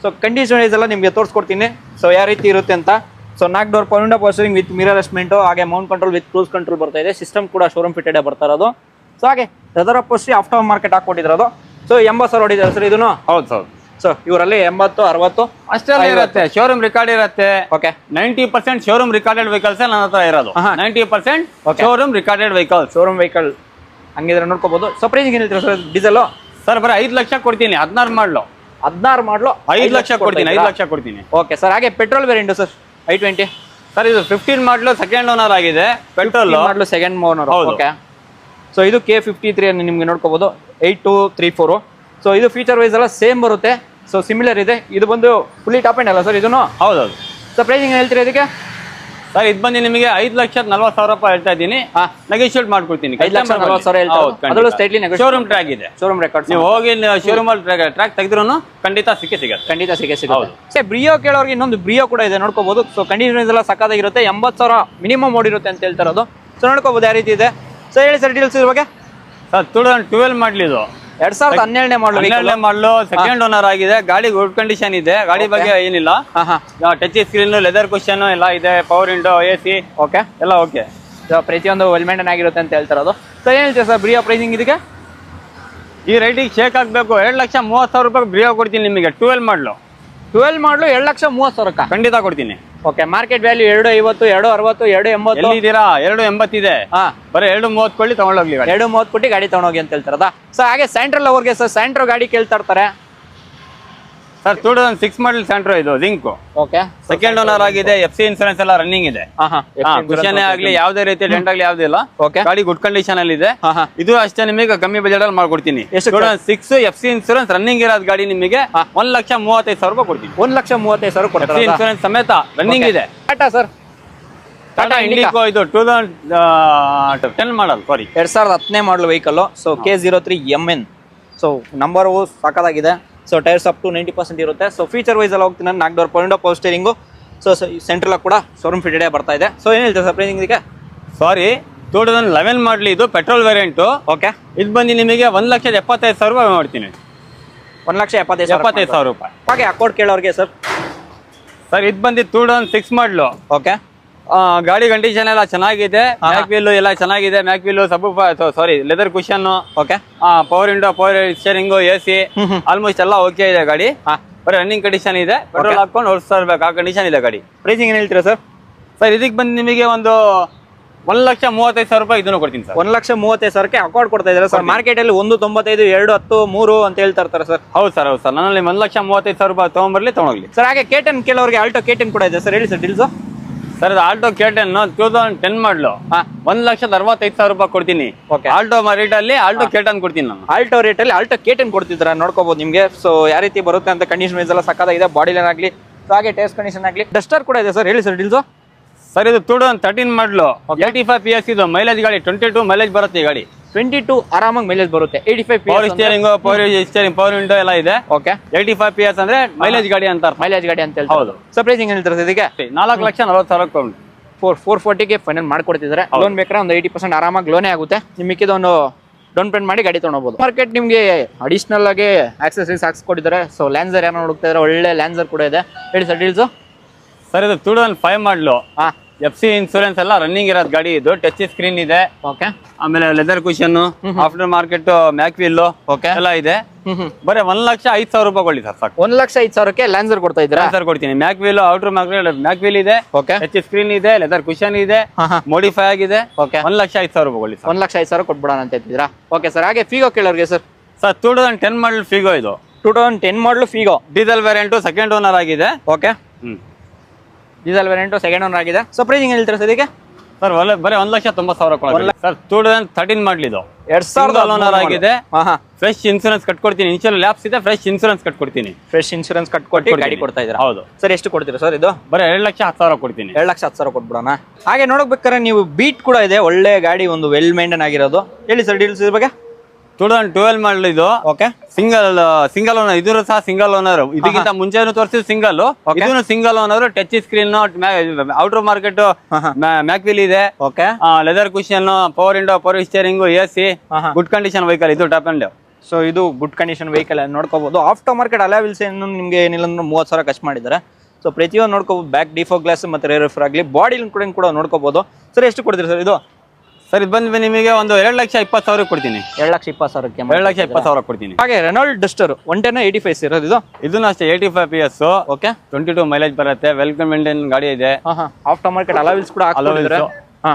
ಸೊ ಕಂಡೀಷನ್ ವೈಸ್ ಎಲ್ಲ ನಿಮಗೆ ತೋರಿಸ್ಕೊಡ್ತೀನಿ ಸೊ ಯಾವ ರೀತಿ ಇರುತ್ತೆ ಅಂತ. So 4 door power window power steering with mirror adjustment, ಹಾಗೆ mount control with cruise control ಬರ್ತಾ ಇದೆ. ಸಿಸ್ಟಮ್ ಕೂಡ ಶೋರೂಮ್ ಫಿಟೆಡ್ ಬರ್ತಾ ಇರೋದು. ಸೊ ಹಾಗೆ ಲೆದರ್ ಅಪೋಸ್ಟ್ರಿ ಆಫ್ಟರ್ ಮಾರ್ಕೆಟ್ ಹಾಕೊಟ್ಟಿರೋದು. ಸೊ 80,000 ಹೊಡಿದ್ದಾರೆ ಸರ್ ಇದನ್ನು. ಹೌದು ಸರ್. ಸೊ ಇವರಲ್ಲಿ 80, 60 ಅಷ್ಟೆಲ್ಲ ಇರುತ್ತೆ. ಶೋರೂಮ್ ರಿಕಾರ್ಡ್ ಇರುತ್ತೆ. ಓಕೆ 90% ಶೋರೂಮ್ ರಿಕಾರ್ಡೆಡ್ ವೆಹಿಕಲ್ಸ್ ನನ್ನ ಹತ್ರ ಇರೋದು. 90% showroom recorded vehicle. Showroom vehicle ಹಂಗಿದ್ರೆ ನೋಡ್ಕೋಬಹುದು. ಸೊ ಪ್ರೈಸಿಂಗ್ ಏನು ಹೇಳ್ತೀರಾ ಸರ್ ಡೀಸೆಲ್? ಸರ್ ಬರೀ 5 ಲಕ್ಷ ಕೊಡ್ತೀನಿ. 16 ಮಾಡಲು 5 ಲಕ್ಷ ಕೊಡ್ತೀನಿ. 5 ಲಕ್ಷ ಕೊಡ್ತೀನಿ. Okay sir. ಹಾಗೆ petrol variant sir i20 sir ಇದು 15 ಮಾಡಲು ಸೆಕೆಂಡ್ ಓನರ್ ಆಗಿದೆ. Petrol model second owner. Okay so ಇದು K53 ನಿಮ್ಗೆ ನೋಡ್ಕೋಬಹುದು 8234. ಸೊ ಇದು ಫೀಚರ್ ವೈಸ್ ಎಲ್ಲ ಸೇಮ್ ಬರುತ್ತೆ. ಸೊ ಸಿಮಿಲರ್ ಇದೆ. ಇದು ಬಂದು ಫುಲ್ಲಿ ಟಾಪ್ ಎಂಡ್ ಅಲ್ಲ ಸರ್ ಇದನ್ನು? ಹೌದೌದು. ಸೊ ಪ್ರೈಸಿಂಗ್ ಹೇಳ್ತೀರಾ ಇದಕ್ಕೆ? ಸರ್ ಇದು ಬಂದು ನಿಮಗೆ 5,40,000 ರೂಪಾಯಿ ಹೇಳ್ತಾ ಇದ್ದೀನಿ. ನೆಗೋಷಿಯೇಟ್ ಮಾಡ್ಕೊಡ್ತೀನಿ. 5,40,000 ಶೋರೂಮ್ ಟ್ರ್ಯಾಕ್ ಇದೆ. Showroom record. ನೀವು ಹೋಗಿ ಶೋರೂಮ್ ಅಲ್ಲಿ ಟ್ರ್ಯಾಕ್ ತೆಗೆದ್ರು ಖಂಡಿತ ಸಿಗುತ್ತೆ. ಖಂಡಿತ ಸಿಗುತ್ತೆ. ಸರ್ ಬ್ರಿಯೋ ಕೇಳೋರಿಗೆ ಇನ್ನೊಂದು ಬ್ರಿಯೋ ಕೂಡ ಇದೆ ನೋಡ್ಕೋಬಹುದು. ಸೊ ಕಂಡೀಷನ್ ಎಲ್ಲ ಸಕ್ಕತ್ತಾಗಿರುತ್ತೆ. 80,000 ಮಿನಿಮಮ್ ಓಡಿರುತ್ತೆ ಅಂತ ಹೇಳ್ತಾ ಇರೋದು. ಸೊ ನೋಡ್ಕೋಬಹುದು ಯಾವ ರೀತಿ ಇದೆ. ಸೊ ಹೇಳಿ ಸರ್ ಡೀಟೇಲ್ಸ್ ಇದ್ರ ಬಗ್ಗೆ. ಸರ್ 2012 ಮಾಡಲಿ ಇದು. 2017 ಮಾಡಲು ಸೆಕೆಂಡ್ ಓನರ್ ಆಗಿದೆ. ಗಾಡಿ ಗುಡ್ ಕಂಡೀಷನ್ ಇದೆ. ಗಾಡಿ ಬಗ್ಗೆ ಏನಿಲ್ಲ. ಟಚ್ ಸ್ಕ್ರೀನ್, ಲೆದರ್ ಕುಷನ್ ಎಲ್ಲ ಇದೆ. ಪವರ್ ವಿಂಡೋ, AC ಓಕೆ ಎಲ್ಲ ಓಕೆ. ಪ್ರತಿಯೊಂದು ವೆಲ್ ಮೇಂಟೈನ್ ಆಗಿರುತ್ತೆ ಅಂತ ಹೇಳ್ತಾ ಇರೋದು. ಸೊ ಏನ್ ಹೇಳ್ತೀರಾ ಸರ್ ಬ್ರಿಯೋ ಪ್ರೈಸಿಂಗ್ ಇದಕ್ಕೆ? ಈ ರೇಟಿಗೆ ಶೇಕ್ ಆಗ್ಬೇಕು. 2,30,000 ರೂಪಾಯಿ ಬ್ರಿಯೋ ಕೊಡ್ತೀನಿ ನಿಮಗೆ. 12 ಮಾಡಲು 2,30,000 ಖಂಡಿತ ಕೊಡ್ತೀನಿ. Okay market value 250, 260, 280. ಎಲ್ಲಿದ್ದೀರಾ? 280 ಇದೆ. ಬರೀ 230 ಕೊಳ್ಳಿ ತಗೊಂಡೋಗ್ಲಿ. 230 ಕೊಟ್ಟು ಗಾಡಿ ತಗೊಂಡೋಗಿ ಅಂತ ಹೇಳ್ತಾರದ. ಸೊ ಹಾಗೆ ಸ್ಯಾಂಟ್ರಲ್ ಅವ್ರಿಗೆ ಸರ್ ಸ್ಯಾಂಟ್ರೋ ಗಾಡಿ ಕೇಳ್ತಾ ಇರ್ತಾರೆ. ಸರ್ 2006 ಮಾಡಲ್ ಸ್ಯಾಂಟ್ರೋ ಇದು ಜಿಂಕ್. ಓಕೆ ಸೆಕೆಂಡ್ ಓನರ್ ಆಗಿದೆ. FC ಇನ್ಸೂರೆನ್ಸ್ ಎಲ್ಲ ರನ್ನಿಂಗ್ ಇದೆ. ಕುಶನೇ ಆಗ್ಲಿ ಯಾವುದೇ ರೀತಿ ಡೆಂಟ್ ಆಗ್ಲಿ ಯಾವುದೇ ಇಲ್ಲ. ಗಾಡಿ ಗುಡ್ ಕಂಡೀಷನ್ ಅಲ್ಲಿ ಇದೆ. ಇದು ಅಷ್ಟೇ ನಿಮಗೆ ಕಮ್ಮಿ ಬಜೆಟ್ ಅಲ್ಲಿ ಮಾಡ್ಕೊಡ್ತೀನಿ. 6 FC ಇನ್ಸೂರೆನ್ಸ್ ರನ್ನಿಂಗ್ ಇರೋದು ಗಾಡಿ ನಿಮಗೆ 1,35,000 ರೂಪಾಯಿ ಕೊಡ್ತೀನಿ. 1,35,000 ಕೊಡ್ತಾರೆ. ಇನ್ಸೂರೆನ್ಸ್ ಸಮೇತ ರನ್ನಿಂಗ್ ಇದೆ. ಟಾಟಾ ಸರ್ ಟಾಟಾ ಇಂಡಿಗೋ ಇದು 2010 ಮಾಡಲ್. ಸಾರಿ 2010 ಮಾಡಲ್ vehicle. So K03MN. So number ಸಾಕಾಗಿದೆ. ಸೊ ಟೈರ್ಸ್ ಅಪ್ ಟು 90% ಇರುತ್ತೆ. ಸೊ ಫೀಚರ್ ವೈಸ್ ಎಲ್ಲ ಹೋಗ್ತೀನಿ. 4 door power window power steering. So central ಕೂಡ ಶೋರೂಮ್ ಫಿಟೆಡ್ ಬರ್ತಾ ಇದೆ. ಸೊ ಏನ್ ಹೇಳ್ತೀರಾ ಸರ್ ಪ್ರೈಸಿಂಗ್ ಇದಕ್ಕೆ? ಸಾರಿ 2011 ಮಾಡಲಿ ಇದು ಪೆಟ್ರೋಲ್ ವೇರಿಯಂಟ್. ಓಕೆ ಇದು ಬಂದು ನಿಮಗೆ 1,75,000 ರೂಪಾಯಿ ಮಾಡ್ತೀನಿ. 1,75,000 ರೂಪಾಯಿ. ಹಾಗೆ ಅಕೌಂಟ್ ಕೇಳೋರಿಗೆ ಸರ್ ಇದು ಬಂದು 2006 ಮಾಡಲು. ಓಕೆ ಗಾಡಿ ಕಂಡೀಷನ್ ಎಲ್ಲ ಚೆನ್ನಾಗಿದೆ. ಮ್ಯಾಕ್ ವೀಲ್ ಎಲ್ಲ ಚೆನ್ನಾಗಿದೆ. Mag wheel sorry leather cushion. Okay power window, power steering, AC almost ಎಲ್ಲ ಓಕೆ ಇದೆ ಗಾಡಿ. ಬರೀ ರನ್ನಿಂಗ್ ಕಂಡೀಷನ್ ಇದೆ. ಪೆಟ್ರೋಲ್ ಹಾಕೊಂಡು ಓಡಿಸ್ತಾ ಇರ್ಬೇಕು ಆ ಕಂಡೀಷನ್ ಇದೆ ಗಾಡಿ. ಪ್ರೈಸಿಂಗ್ ಏನ್ ಹೇಳ್ತೀರಾ ಸರ್? ಇದಕ್ಕೆ ಬಂದು ನಿಮಗೆ ಒಂದು 1,35,000 ರೂಪಾಯಿ ಇದನ್ನು ಕೊಡ್ತೀನಿ ಸರ್. 1,35,000 ಅಕೌಂಟ್ ಕೊಡ್ತಾ ಇದ್ದಾರೆ ಸರ್. ಮಾರ್ಕೆಟ್ ಅಲ್ಲಿ 1,95, 210, 3 ಅಂತ ಹೇಳ್ತಾ ಇರ್ತಾರೆ ಸರ್. ಹೌದು ಸರ್. ನನ್ನಲ್ಲಿ 1,35,000 ರೂಪಾಯಿ ತಗೊಂಡ್ಬರ್ಲಿ ತಗೊಂಡ್ಲಿ ಸರ್. ಹಾಗೆ K10 ಕೆಲವರಿಗೆ ಆಲ್ಟೋ K10 ಕೂಡ ಇದೆ ಸರ್. ಹೇಳಿ sir deals. Sir Alto K10 2010 ಮಾಡಲು 1,65,000 ರೂಪಾಯಿ ಕೊಡ್ತೀನಿ. ಆಲ್ಟೋ ರೇಟ್ ಅಲ್ಲಿ ಆಲ್ಟೋ K10 ಕೊಡ್ತೀನಿ ನಾನು. ಆಲ್ಟೋ ರೇಟ್ ಅಲ್ಲಿ ಆಲ್ಟೋ K10 ಕೊಡ್ತಿದ್ರ ನೋಡ್ಕೋಬಹುದು ನಿಮ್ಗೆ. ಸೊ ಯಾವ ರೀತಿ ಬರುತ್ತೆ ಅಂತ ಕಂಡೀಷನ್ ವೈಸ್ ಎಲ್ಲ ಸಕ್ಕತ್ತಾಗಿದೆ. ಬಾಡಿ ಲೈನ್ ಆಗ್ಲಿ, ಸೊ ಹಾಗೆ ಟೇಸ್ಟ್ ಕಂಡೀಷನ್ ಆಗ್ಲಿ. ಡಸ್ಟರ್ ಕೂಡ ಇದೆ ಸರ್. ಹೇಳಿ ಸರ್ ಡೀಲ್ಸ್. ಸರ್ ಇದು 2013 ಮಾಡಲು 85 PS ಇದು. ಮೈಲೇಜ್ ಗಾಡಿ 22 ಮೈಲೇಜ್ ಬರುತ್ತೆ ಈ ಗಾಡಿ. 22 ಆರಾಮಾಗಿ ಮೈಲೇಜ್ ಬರುತ್ತೆ. 85 ಪವರ್ ಸ್ಟೀರಿಂಗ್, ಪವರ್ ವಿಂಡೋ ಎಲ್ಲ ಇದೆ. ಓಕೆ 85 PS ಅಂದ್ರೆ ಮೈಲೇಜ್ ಗಾಡಿ ಅಂತ. ಮೈಲೇಜ್ ಗಾಡಿ ಅಂತ ಹೇಳ್ತಾರೆ. ಹೌದು. ಸೊ ಪ್ರೈಸಿಂಗ್ ಹೇಳ್ತಾರೆ ಇದಕ್ಕೆ? 4,40,000 440ಗೆ ಫೈನಲ್ ಮಾಡ್ಕೊಡ್ತಿದ್ದಾರೆ. ಲೋನ್ ಬೇಕಾದ್ರೆ ಒಂದು 80% ಆರಾಮಾಗಿ ಲೋನೇ ಆಗುತ್ತೆ. ನಿಮಗೆ ಒಂದು ಡೌನ್ ಪೇಮೆಂಟ್ ಮಾಡಿ ಗಾಡಿ ತಗೊಳ್ಬಹುದು. ಮಾರ್ಕೆಟ್ ನಿಮಗೆ ಅಡಿಷನಲ್ ಆಗಿ ಆಕ್ಸೆಸರೀಸ್ ಹಾಕ್ಸ್ಕೊಟ್ಟಿದ್ದಾರೆ. ಸೊ ಲ್ಯಾನ್ಸರ್ ಏನೋ ಹುಡುಕ್ತಾ ಇದ್ದಾರೆ. ಒಳ್ಳೆ ಲ್ಯಾನ್ಸರ್ ಕೂಡ ಇದೆ. ಹೇಳಿ ಸರ್ ಡೀಲ್ಸ್. ಸರ್ ಇದು 2005 ಮಾಡಲು. FC ಇನ್ಸೂರೆನ್ಸ್ ಎಲ್ಲ ರನ್ನಿಂಗ್ ಇರೋದು ಗಾಡಿ ಇದು. ಟಚ್ ಸ್ಕ್ರೀನ್ ಇದೆ. ಓಕೆ ಆಮೇಲೆ leather cushion, after market mag wheel ಎಲ್ಲ ಇದೆ. ಬರೀ 1,05,000 ರೂಪಾಯಿ ಕೊಡಿ ಸರ್ ಸಾಕು. 1,05,000ಕ್ಕೆ ಲ್ಯಾನ್ಸರ್ ಕೊಡ್ತಾ ಇದ್ದೀರಾ? ಲ್ಯಾನ್ಸರ್ ಕೊಡ್ತೀನಿ. Mag wheel, outer mag wheel ಇದೆ. ಟಚ್ ಸ್ಕ್ರೀನ್ ಇದೆ. ಲೆದರ್ ಕುಷನ್ ಇದೆ. ಮೋಡಿಫೈ ಆಗಿದೆ. 1,05,000 ರೂಪಾಯಿ ಕೊಡಿ ಸರ್. 1,05,000 ಕೊಟ್ಬಿಡೋಣ ಅಂತ ಹೇಳ್ತಿದ್ದೀರಾ? Okay sir. ಹಾಗೆ ಫಿಗೋ ಕೇಳೋರಿಗೆ ಸರ್? 2010 ಮಾಡಲ್ ಫಿಗೋ ಇದು. 2010 model Figo diesel variant second owner ಆಗಿದೆ. Okay diesel variant second owner ಆಗಿದೆ. ಸೊ ಪ್ರೈಸಿಂಗ್ ಹೇಳ್ತೀರಾ ಸರ್ ಇದಕ್ಕೆ? ಸರ್ ಬರೀ 1,90,000 ಕೊಡೋಣ ಸರ್. 2013 ಮಾಡಲ್ ಇದು. 2000 ಓನರ್ ಆಗಿದೆ. ಫ್ರೆಶ್ ಇನ್ಸೂರೆನ್ಸ್ ಕಟ್ಕೊಡ್ತೀನಿ. ಇನ್ಶೂರೆನ್ಸ್ ಲ್ಯಾಪ್ಸ್ ಇದೆ. ಫ್ರೆಶ್ ಇನ್ಸೂರೆನ್ಸ್ ಕಟ್ಕೊಡ್ತೀನಿ. ಫ್ರೆಶ್ ಇನ್ಸೂರೆನ್ಸ್ ಕಟ್ಕೊಟ್ಟು ಗಾಡಿ ಕೊಡ್ತಾ ಇದ್ದೀರಾ? ಹೌದು ಸರ್. ಎಷ್ಟು ಕೊಡ್ತೀರಾ ಸರ್ ಇದು? ಬರೀ 2,10,000 ಕೊಡ್ತೀನಿ. 2,10,000 ಕೊಟ್ಬಿಡೋಣ. ಹಾಗೆ ನೋಡ್ಬೇಕಾದ್ರೆ ನೀವು ಬೀಟ್ ಕೂಡ ಇದೆ. ಒಳ್ಳೆ ಗಾಡಿ, ಒಂದು ವೆಲ್ ಮೇಂಟೈನ್ ಆಗಿರೋದು. ಹೇಳಿ ಸರ್ ಡೀಲ್ಸ್ ಇದ್ರ ಬಗ್ಗೆ? 2012 ಮಾಡಲ್ ಇದು. Okay single owner. ಇದು ಸಹ ಸಿಂಗಲ್ ಓನರ್. ಇದಕ್ಕಿಂತ ಮುಂಚೆನೂ ತೋರಿಸಿದ್ ಸಿಂಗಲ್. ಇದನ್ನು single owner. Touch screen, outer market mag wheel ಇದೆ. Okay leather cushion, power window, power steering, AC good condition vehicle ಇದು. ಟಾಪ್ ಅಂಡ್ ಸೊ ಇದು ಗುಡ್ ಕಂಡೀಷನ್ ವೆಹಿಕಲ್ ನೋಡ್ಕೋಬಹುದು. ಆಫ್ಟರ್ ಮಾರ್ಕೆಟ್ ಅಲಾವಿಲ್ಸ್ ಏನು ನಿಮಗೆ ಏನಿಲ್ಲ ಅಂದ್ರೆ 30,000 ಖರ್ಚು ಮಾಡಿದ್ದಾರೆ. ಸೊ ಪ್ರತಿಯೊಂದು ನೋಡ್ಕೋಬಹುದು. ಬ್ಯಾಕ್ ಡಿಫೋ ಗ್ಲಾಸ್ ಮತ್ತೆ ರೇರ್ ಆಗಲಿ ಬಾಡಿ ಕೂಡ ನೋಡ್ಕೋಬಹುದು. ಸರ್ ಎಷ್ಟು ಕೊಡ್ತೀರಿ ಸರ್ ಇದು? ಸರ್ ಇದು ಬಂದು ನಿಮಗೆ ಒಂದು 2,20,000 ಕೊಡ್ತೀನಿ. 2,20,000ಕ್ಕೆ 2,20,000 ಕೊಡ್ತೀನಿ. ಹಾಗೆ ರೆನಾಲ್ಡ್ ಡಸ್ಟರ್ 110/85 ಇರೋದು ಇದು. ಇದನ್ನು ಅಷ್ಟೇ 85 PS. ಓಕೆ, 22 ಮೈಲೇಜ್ ಬರುತ್ತೆ. ವೆಲ್ಕಮ್ ಮೇಂಟೈನ್ ಗಾಡಿ ಇದೆ. ಆಫ್ಟರ್ ಮಾರ್ಕೆಟ್ ಅಲಾವಿಲ್ಸ್ ಕೂಡ ಹಾಕಿದ್ದಾರೆ. ಹಾ,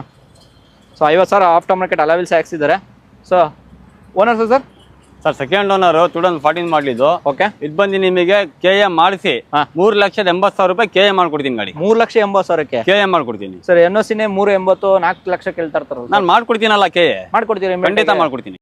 ಸೊ 50,000 ಆಫ್ಟರ್ ಮಾರ್ಕೆಟ್ ಅಲಾವಿಲ್ಸ್ ಹಾಕ್ಸಿದ್ದಾರೆ. So owner sir? Sir second owner 2014 ಮಾಡಲಿದ್ದು. ಓಕೆ, ಇದು ಬಂದು ನಿಮಗೆ KA ಮಾಡಿಸಿ 3,80,000 KA ಮಾಡ್ಕೊಡ್ತೀನಿ ಗಾಡಿ. 3,80,000ಕ್ಕೆ KA ಮಾಡ್ಕೊಡ್ತೀನಿ ಸರ್. NOC 380, 4 ಲಕ್ಷ ಕೇಳ್ತಾ ಇರ್ತಾರಲ್ಲ, ನಾನು ಮಾಡ್ಕೊಡ್ತೀನಲ್ಲ KA. ಮಾಡ್ಕೊಡ್ತೀರಿ? ಖಂಡಿತ ಮಾಡ್ಕೊಡ್ತೀನಿ.